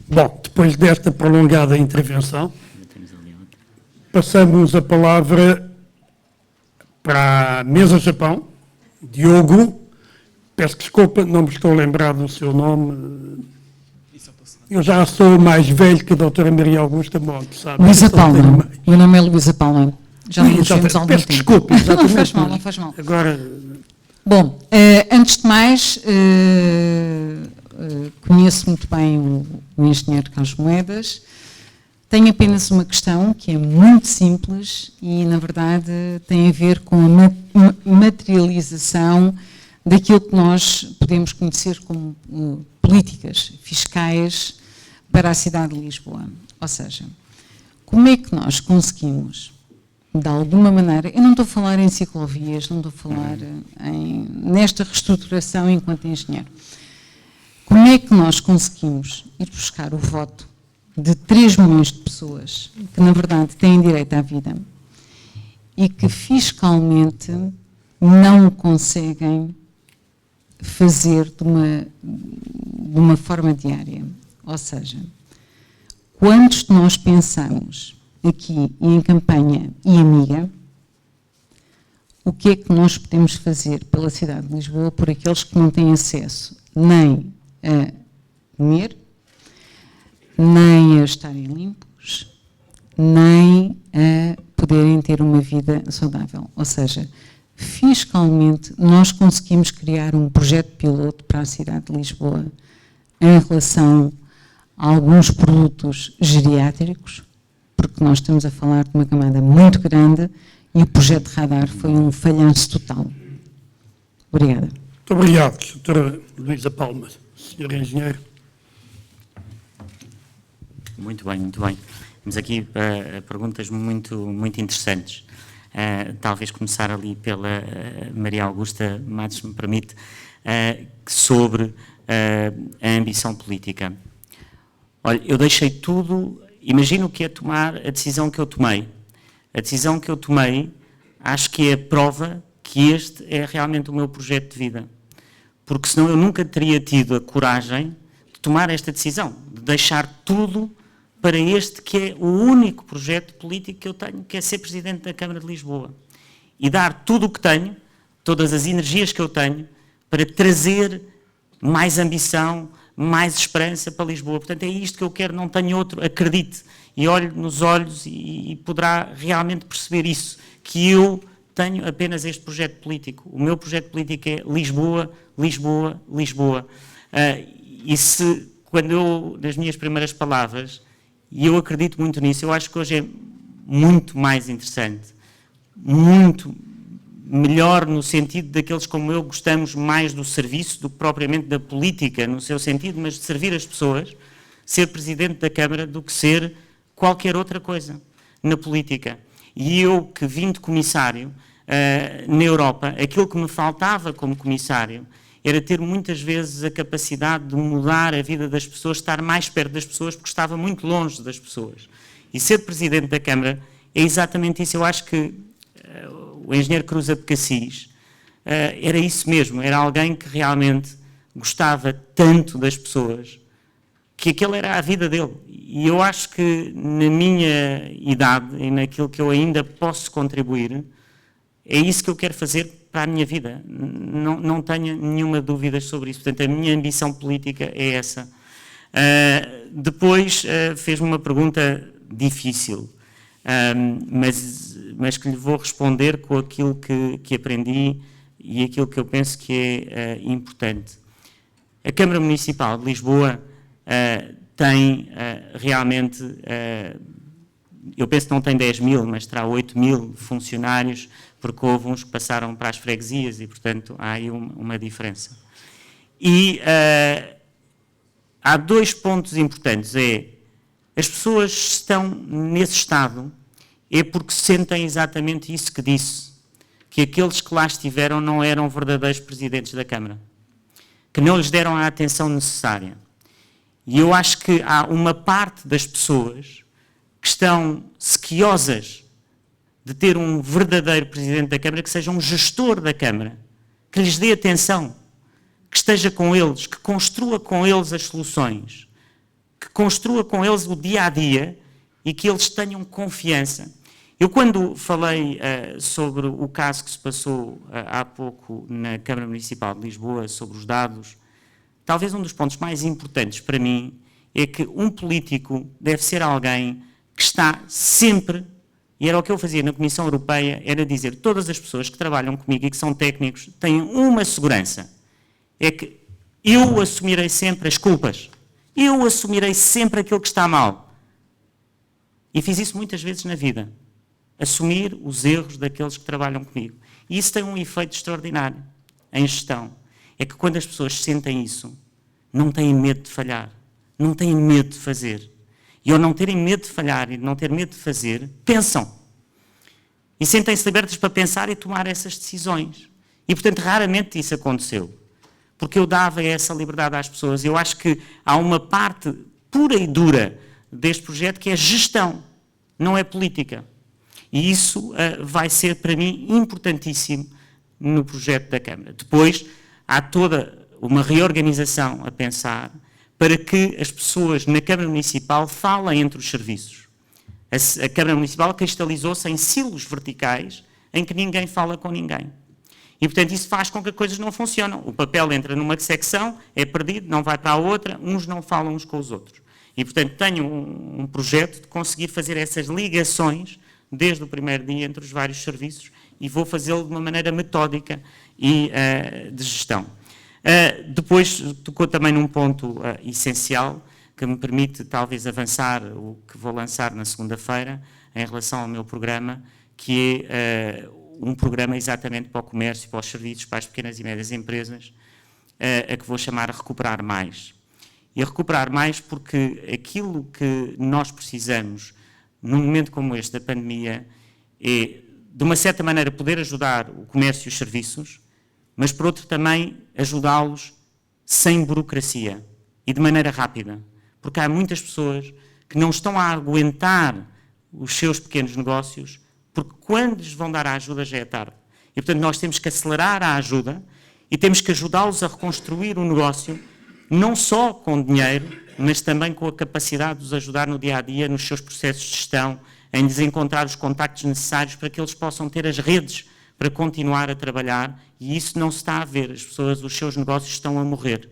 Bom, depois desta prolongada intervenção, passamos a palavra para a Mesa Japão, Diogo, Peço desculpa, não me estou a lembrar do seu nome. Eu já sou mais velho que a doutora Maria Augusta Monte, sabe? Luísa Eu só tenho Palma. mais. Meu nome é Luísa Palma. Já não nos Exatamente. vemos há algum Peço tempo. desculpa, Não exatamente. faz mal, não faz mal. Agora, Bom, antes de mais, conheço muito bem o engenheiro Carlos Moedas. Tenho apenas uma questão que é muito simples e, na verdade, tem a ver com a materialização daquilo que nós podemos conhecer como políticas fiscais para a cidade de Lisboa. Ou seja, como é que nós conseguimos, de alguma maneira, eu não estou a falar em ciclovias, não estou a falar nesta reestruturação enquanto engenheiro, como é que nós conseguimos ir buscar o voto de 3 milhões de pessoas que, na verdade, têm direito à vida e que fiscalmente não conseguem fazer de uma forma diária? Ou seja, quantos de nós pensamos aqui em campanha e amiga, o que é que nós podemos fazer pela cidade de Lisboa por aqueles que não têm acesso nem a comer, nem a estarem limpos, nem a poderem ter uma vida saudável? Ou seja, fiscalmente nós conseguimos criar um projeto piloto para a cidade de Lisboa em relação a alguns produtos geriátricos, porque nós estamos a falar de uma camada muito grande e o projeto Radar foi um falhanço total. Obrigada. muito obrigado, doutora Luísa Palma. Senhor engenheiro. Muito bem, muito bem. Temos aqui perguntas muito interessantes. Talvez começar ali pela Maria Augusta Matos, se me permite, sobre a ambição política. Olha, eu deixei tudo, imagino que é tomar a decisão que eu tomei. A decisão que eu tomei, acho que é a prova que este é realmente o meu projeto de vida. Porque senão eu nunca teria tido a coragem de tomar esta decisão, de deixar tudo para este que é o único projeto político que eu tenho, que é ser Presidente da Câmara de Lisboa. E dar tudo o que tenho, todas as energias que eu tenho, para trazer mais ambição, mais esperança para Lisboa. Portanto, é isto que eu quero, não tenho outro. Acredite, e olhe nos olhos e poderá realmente perceber isso, que eu tenho apenas este projeto político. O meu projeto político é Lisboa, Lisboa, Lisboa. E se, quando eu, nas minhas primeiras palavras, e eu acredito muito nisso, eu acho que hoje é muito mais interessante, muito melhor no sentido daqueles como eu gostamos mais do serviço do que propriamente da política, no seu sentido, mas de servir as pessoas, ser Presidente da Câmara do que ser qualquer outra coisa na política. E eu que vim de comissário na Europa, aquilo que me faltava como comissário era ter muitas vezes a capacidade de mudar a vida das pessoas, estar mais perto das pessoas, porque estava muito longe das pessoas. E ser Presidente da Câmara é exatamente isso. Eu acho que o engenheiro Cruz Abcacis era isso mesmo, era alguém que realmente gostava tanto das pessoas, que aquela era a vida dele. E eu acho que na minha idade e naquilo que eu ainda posso contribuir, é isso que eu quero fazer para a minha vida. Não tenho nenhuma dúvida sobre isso. Portanto, a minha ambição política é essa. Depois fez-me uma pergunta difícil, mas que lhe vou responder com aquilo que aprendi e aquilo que eu penso que é importante. A Câmara Municipal de Lisboa tem realmente, eu penso que não tem 10 mil, mas terá 8 mil funcionários, porque houve uns que passaram para as freguesias e, portanto, há aí uma diferença. E há 2 pontos importantes. As pessoas estão nesse estado é porque sentem exatamente isso que disse, que aqueles que lá estiveram não eram verdadeiros presidentes da Câmara, que não lhes deram a atenção necessária. E eu acho que há uma parte das pessoas que estão sequiosas de ter um verdadeiro Presidente da Câmara, que seja um gestor da Câmara, que lhes dê atenção, que esteja com eles, que construa com eles as soluções, que construa com eles o dia-a-dia e que eles tenham confiança. Eu, quando falei sobre o caso que se passou há pouco na Câmara Municipal de Lisboa, sobre os dados, talvez um dos pontos mais importantes para mim é que um político deve ser alguém que está sempre, e era o que eu fazia na Comissão Europeia, era dizer, todas as pessoas que trabalham comigo e que são técnicos têm uma segurança, é que eu assumirei sempre as culpas, eu assumirei sempre aquilo que está mal. E fiz isso muitas vezes na vida. Assumir os erros daqueles que trabalham comigo. E isso tem um efeito extraordinário em gestão. É que quando as pessoas sentem isso, não têm medo de falhar, não têm medo de fazer. E ao não terem medo de falhar e de não ter medo de fazer, pensam. E sentem-se libertas para pensar e tomar essas decisões. E, portanto, raramente isso aconteceu. Porque eu dava essa liberdade às pessoas. Eu acho que há uma parte pura e dura deste projeto que é gestão, não é política. E isso vai ser, para mim, importantíssimo no projeto da Câmara. Depois, há toda uma reorganização a pensar para que as pessoas na Câmara Municipal falem entre os serviços. A Câmara Municipal cristalizou-se em silos verticais em que ninguém fala com ninguém. E, portanto, isso faz com que as coisas não funcionem. O papel entra numa secção, é perdido, não vai para a outra, uns não falam uns com os outros. E, portanto, tenho um projeto de conseguir fazer essas ligações desde o primeiro dia entre os vários serviços e vou fazê-lo de uma maneira metódica e de gestão. Depois tocou também num ponto essencial que me permite talvez avançar o que vou lançar na segunda-feira em relação ao meu programa, que é um programa exatamente para o comércio, para os serviços, para as pequenas e médias empresas, a que vou chamar Recuperar Mais. E a Recuperar Mais porque aquilo que nós precisamos num momento como este da pandemia, é, de uma certa maneira, poder ajudar o comércio e os serviços, mas, por outro, também ajudá-los sem burocracia e de maneira rápida. Porque há muitas pessoas que não estão a aguentar os seus pequenos negócios, porque quando lhes vão dar a ajuda já é tarde. E, portanto, nós temos que acelerar a ajuda e temos que ajudá-los a reconstruir o negócio, não só com dinheiro, mas também com a capacidade de os ajudar no dia-a-dia, nos seus processos de gestão, em lhes encontrar os contactos necessários para que eles possam ter as redes para continuar a trabalhar, e isso não se está a ver. As pessoas, os seus negócios estão a morrer.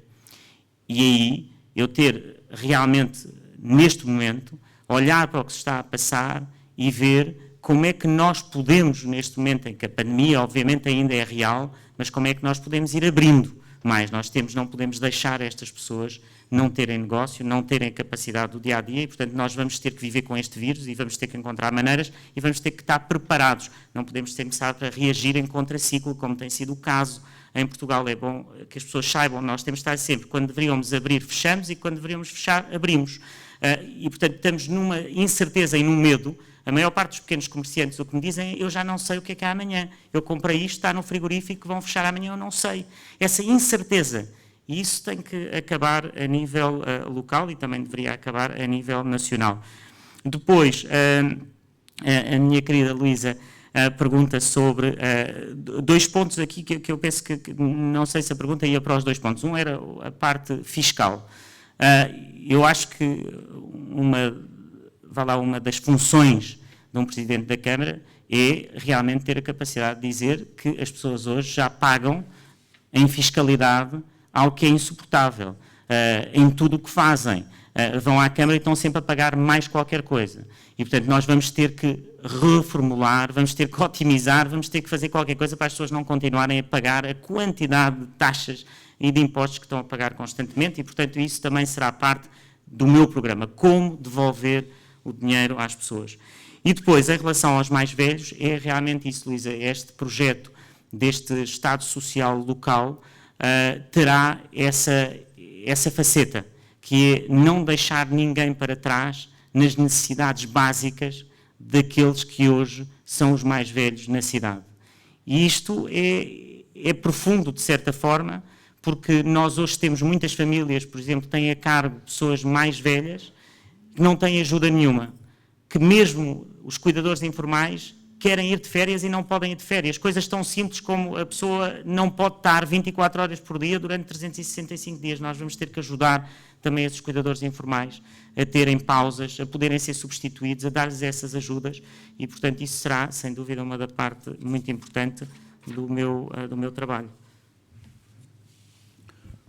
E aí, eu ter realmente, neste momento, olhar para o que se está a passar e ver como é que nós podemos, neste momento em que a pandemia, obviamente, ainda é real, mas como é que nós podemos ir abrindo mais. Não podemos deixar estas pessoas não terem negócio, não terem capacidade do dia-a-dia e, portanto, nós vamos ter que viver com este vírus e vamos ter que encontrar maneiras e vamos ter que estar preparados. Não podemos ter começado para reagir em contraciclo, como tem sido o caso em Portugal. É bom que as pessoas saibam, nós temos de estar sempre, quando deveríamos abrir, fechamos e quando deveríamos fechar, abrimos. E, portanto, estamos numa incerteza e num medo. A maior parte dos pequenos comerciantes o que me dizem é eu já não sei o que é amanhã. Eu comprei isto, está no frigorífico, vão fechar amanhã, eu não sei. Essa incerteza. E isso tem que acabar a nível local e também deveria acabar a nível nacional. Depois, a minha querida Luísa pergunta sobre dois pontos aqui que eu penso que não sei se a pergunta ia para os dois pontos. Um era a parte fiscal. Eu acho que uma das funções de um Presidente da Câmara é realmente ter a capacidade de dizer que as pessoas hoje já pagam em fiscalidade algo que é insuportável, em tudo o que fazem. Vão à Câmara e estão sempre a pagar mais qualquer coisa. E, portanto, nós vamos ter que reformular, vamos ter que otimizar, vamos ter que fazer qualquer coisa para as pessoas não continuarem a pagar a quantidade de taxas e de impostos que estão a pagar constantemente e, portanto, isso também será parte do meu programa, como devolver o dinheiro às pessoas. E depois, em relação aos mais velhos, é realmente isso, Luísa, este projeto deste Estado Social local terá essa faceta, que é não deixar ninguém para trás nas necessidades básicas daqueles que hoje são os mais velhos na cidade. E isto é profundo, de certa forma, porque nós hoje temos muitas famílias, por exemplo, que têm a cargo pessoas mais velhas que não têm ajuda nenhuma, que mesmo os cuidadores informais querem ir de férias e não podem ir de férias. Coisas tão simples como a pessoa não pode estar 24 horas por dia durante 365 dias. Nós vamos ter que ajudar também esses cuidadores informais a terem pausas, a poderem ser substituídos, a dar-lhes essas ajudas e, portanto, isso será, sem dúvida, uma da parte muito importante do meu trabalho.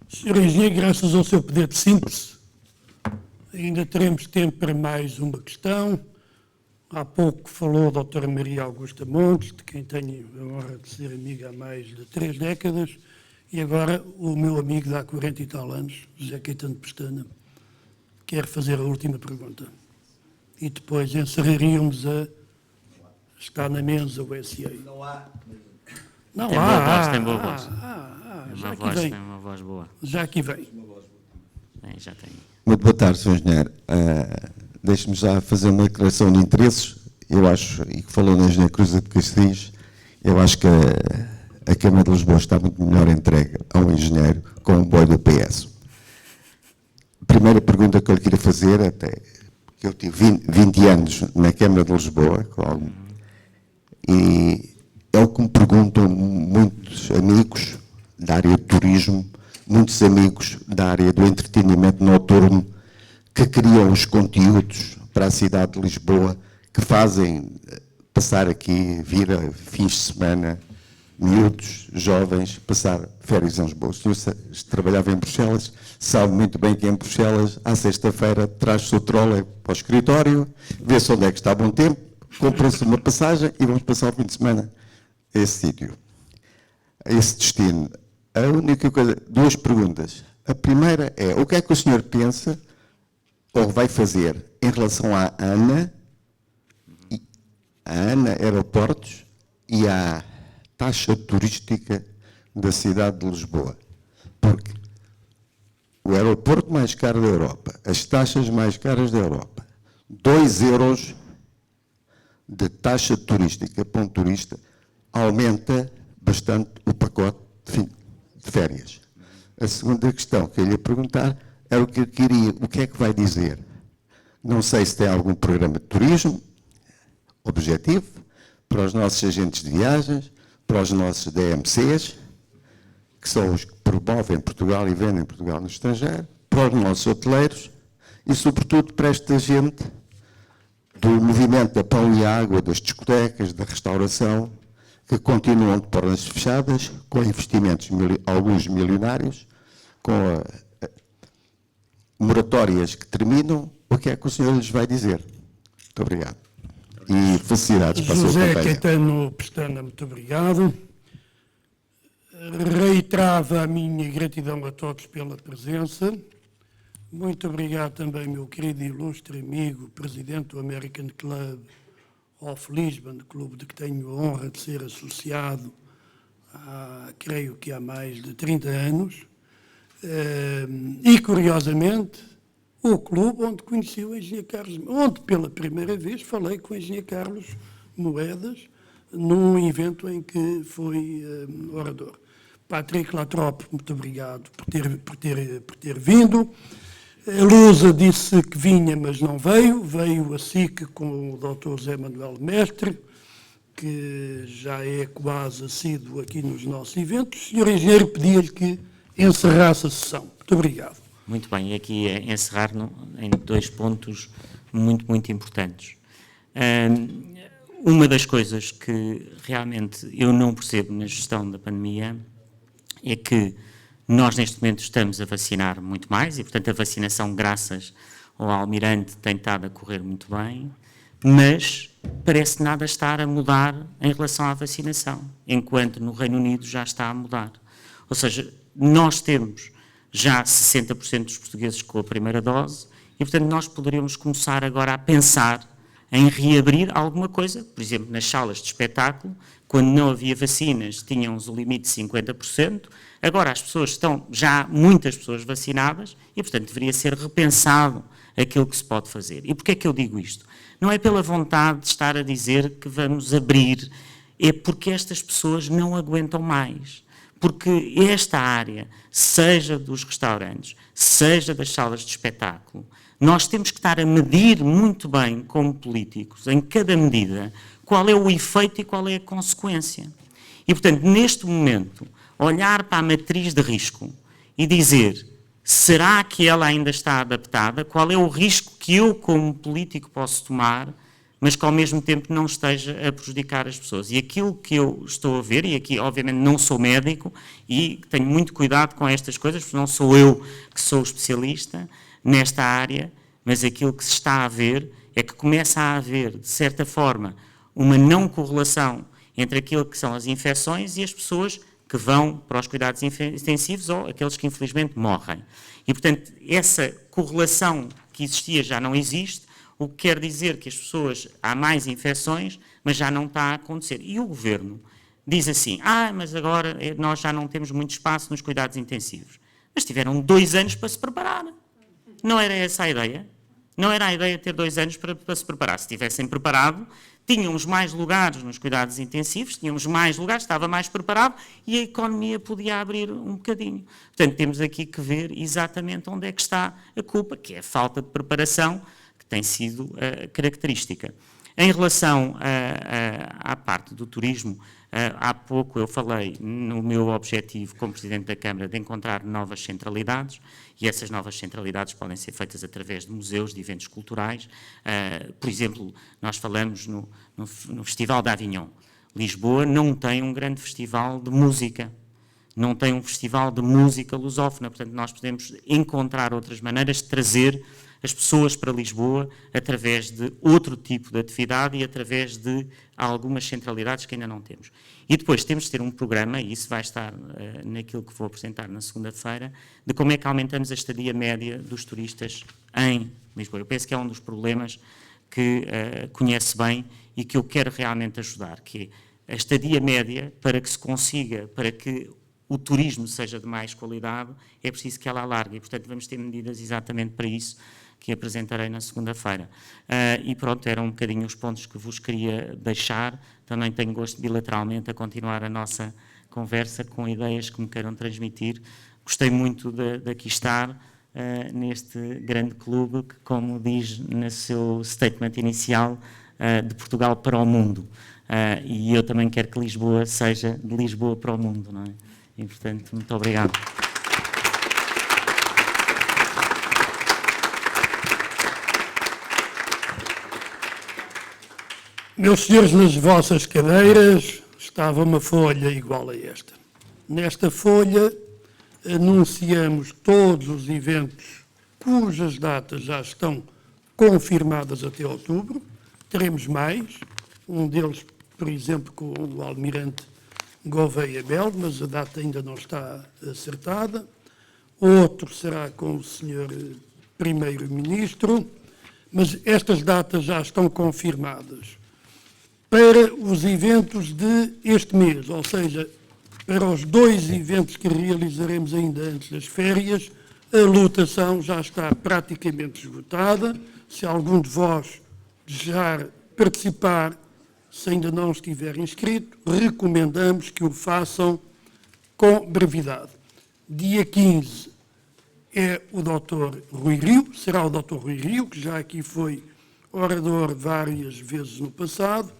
Sr. Engenheiro, graças ao seu poder de síntese, ainda teremos tempo para mais uma questão. Há pouco falou a doutora Maria Augusta Montes, de quem tenho a honra de ser amiga há mais de 3 décadas, e agora o meu amigo de há 40 e tal anos, José Caetano Pestana, quer fazer a última pergunta. E depois encerraríamos a... Está na mesa o SA. Não há. Não Tem há. boa voz, tem boa voz. Tem uma voz boa. Já aqui vem. Já tenho. Muito boa tarde, Sr. Engenheiro. Deixe-me já fazer uma declaração de interesses. Eu acho, e que falou na Engenheira Cruz de Castilhos, eu acho que a Câmara de Lisboa está muito melhor entregue a um engenheiro com um boy do PS. A primeira pergunta que eu lhe queria fazer, até que eu tive 20 anos na Câmara de Lisboa, e é o que me perguntam muitos amigos da área do turismo, muitos amigos da área do entretenimento noturno, que criam os conteúdos para a cidade de Lisboa, que fazem passar aqui, vir a fins de semana, miúdos, jovens, passar férias em Lisboa. O senhor trabalhava em Bruxelas, sabe muito bem que em Bruxelas, à sexta-feira, traz o seu trole para o escritório, vê-se onde é que está bom tempo, compra-se uma passagem e vamos passar o fim de semana a esse sítio, a esse destino. A única coisa, 2 perguntas. A primeira é, o que é que o senhor pensa ou vai fazer em relação à ANA Aeroportos e à taxa turística da cidade de Lisboa? Porque o aeroporto mais caro da Europa, as taxas mais caras da Europa, 2 euros de taxa turística para um turista aumenta bastante o pacote de férias. A segunda questão que eu lhe ia perguntar era o que eu queria, o que é que vai dizer? Não sei se tem algum programa de turismo objetivo para os nossos agentes de viagens, para os nossos DMCs, que são os que promovem Portugal e vendem Portugal no estrangeiro, para os nossos hoteleiros e, sobretudo, para esta gente do movimento da pão e água, das discotecas, da restauração, que continuam de portas fechadas, com investimentos, alguns milionários, com moratórias que terminam. O que é que o senhor lhes vai dizer? Muito obrigado. E felicidades para a sua José campanha. Caetano Pestana, muito obrigado. Reiterava a minha gratidão a todos pela presença. Muito obrigado também, meu querido e ilustre amigo, presidente do American Club of Lisbon, clube de que tenho a honra de ser associado creio que há mais de 30 anos. E, curiosamente, o clube onde conheci o engenheiro Carlos, onde pela primeira vez falei com o engenheiro Carlos Moedas, num evento em que foi orador. Patrick Latrope, muito obrigado por ter vindo. A Lusa disse que vinha, mas não veio. Veio a SIC com o Dr. José Manuel Mestre, que já é quase assíduo aqui nos nossos eventos. O senhor engenheiro pedia-lhe que encerrasse a sessão. Muito obrigado. Muito bem, e aqui encerrar em 2 pontos muito, muito importantes. Uma das coisas que realmente eu não percebo na gestão da pandemia é que nós neste momento estamos a vacinar muito mais e, portanto, a vacinação, graças ao Almirante, tem estado a correr muito bem, mas parece nada estar a mudar em relação à vacinação, enquanto no Reino Unido já está a mudar. Ou seja, nós temos já 60% dos portugueses com a primeira dose e, portanto, nós poderíamos começar agora a pensar em reabrir alguma coisa, por exemplo, nas salas de espetáculo, quando não havia vacinas, tínhamos o limite de 50%, agora as pessoas estão, já muitas pessoas vacinadas e, portanto, deveria ser repensado aquilo que se pode fazer. E porquê é que eu digo isto? Não é pela vontade de estar a dizer que vamos abrir, é porque estas pessoas não aguentam mais. Porque esta área, seja dos restaurantes, seja das salas de espetáculo, Nós temos que estar a medir muito bem, como políticos, em cada medida, qual é o efeito e qual é a consequência. E, portanto, neste momento, olhar para a matriz de risco e dizer, será que ela ainda está adaptada? Qual é o risco que eu, como político, posso tomar, mas que ao mesmo tempo não esteja a prejudicar as pessoas? E aquilo que eu estou a ver, e aqui obviamente não sou médico e tenho muito cuidado com estas coisas, porque não sou eu que sou especialista nesta área, mas aquilo que se está a ver é que começa a haver, de certa forma, uma não correlação entre aquilo que são as infecções e as pessoas que vão para os cuidados intensivos ou aqueles que infelizmente morrem. E, portanto, essa correlação que existia já não existe, o que quer dizer que as pessoas, há mais infecções, mas já não está a acontecer. E o Governo diz assim, mas agora nós já não temos muito espaço nos cuidados intensivos. Mas tiveram 2 anos para se preparar. Não era essa a ideia? Não era a ideia ter 2 anos para se preparar. Se tivessem preparado, tínhamos mais lugares nos cuidados intensivos, tínhamos mais lugares, estava mais preparado e a economia podia abrir um bocadinho. Portanto, temos aqui que ver exatamente onde é que está a culpa, que é a falta de preparação, que tem sido característica. Em relação à parte do turismo, há pouco eu falei no meu objetivo como Presidente da Câmara de encontrar novas centralidades, e essas novas centralidades podem ser feitas através de museus, de eventos culturais. Por exemplo, nós falamos no Festival de Avignon. Lisboa não tem um grande festival de música, não tem um festival de música lusófona, portanto nós podemos encontrar outras maneiras de trazer as pessoas para Lisboa através de outro tipo de atividade e através de algumas centralidades que ainda não temos. E depois temos de ter um programa, e isso vai estar naquilo que vou apresentar na segunda-feira, de como é que aumentamos a estadia média dos turistas em Lisboa. Eu penso que é um dos problemas que conhece bem e que eu quero realmente ajudar, que é a estadia média, para que se consiga, para que o turismo seja de mais qualidade, é preciso que ela alargue. E, portanto, vamos ter medidas exatamente para isso, que apresentarei na segunda-feira. E pronto, eram um bocadinho os pontos que vos queria deixar. Também tenho gosto bilateralmente a continuar a nossa conversa com ideias que me queiram transmitir. Gostei muito de aqui estar neste grande clube que, como diz no seu statement inicial, de Portugal para o mundo. E eu também quero que Lisboa seja de Lisboa para o mundo, não é? E, portanto, muito obrigado. Meus senhores, nas vossas cadeiras estava uma folha igual a esta. Nesta folha anunciamos todos os eventos cujas datas já estão confirmadas até outubro. Teremos mais, um deles, por exemplo, com o Almirante Gouveia Belo, mas a data ainda não está acertada. Outro será com o Sr. Primeiro-Ministro, mas estas datas já estão confirmadas. Para os eventos deste mês, ou seja, para os 2 eventos que realizaremos ainda antes das férias, a lotação já está praticamente esgotada. Se algum de vós desejar participar, se ainda não estiver inscrito, recomendamos que o façam com brevidade. Dia 15 é o Dr. Rui Rio, será o Dr. Rui Rio, que já aqui foi orador várias vezes no passado,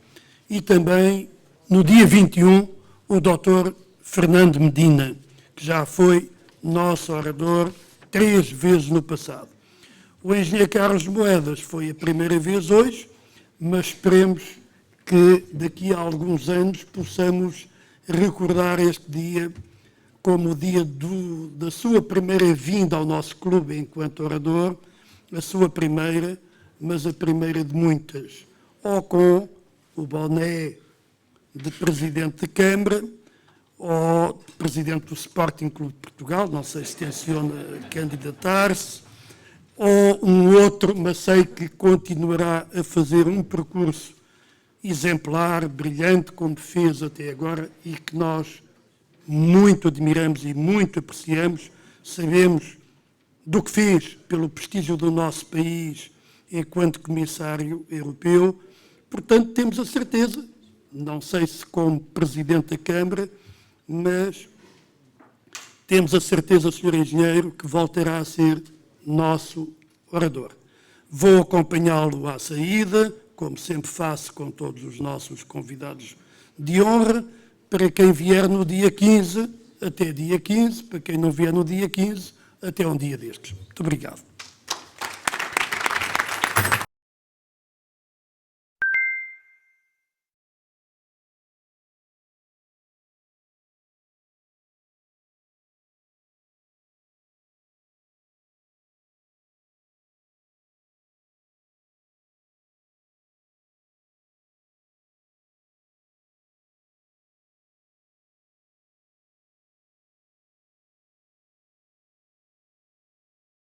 e também, no dia 21, o Dr. Fernando Medina, que já foi nosso orador 3 vezes no passado. O engenheiro Carlos Moedas foi a primeira vez hoje, mas esperemos que daqui a alguns anos possamos recordar este dia como o dia da sua primeira vinda ao nosso clube enquanto orador, a sua primeira, mas a primeira de muitas, ou com o boné de Presidente de Câmara, ou Presidente do Sporting Clube de Portugal, não sei se tenciona candidatar-se, ou um outro, mas sei que continuará a fazer um percurso exemplar, brilhante, como fez até agora, e que nós muito admiramos e muito apreciamos. Sabemos do que fez pelo prestígio do nosso país enquanto Comissário Europeu. Portanto, temos a certeza, não sei se como Presidente da Câmara, mas temos a certeza, Sr. Engenheiro, que voltará a ser nosso orador. Vou acompanhá-lo à saída, como sempre faço com todos os nossos convidados de honra. Para quem vier no dia 15, até dia 15. Para quem não vier no dia 15, até um dia destes. Muito obrigado.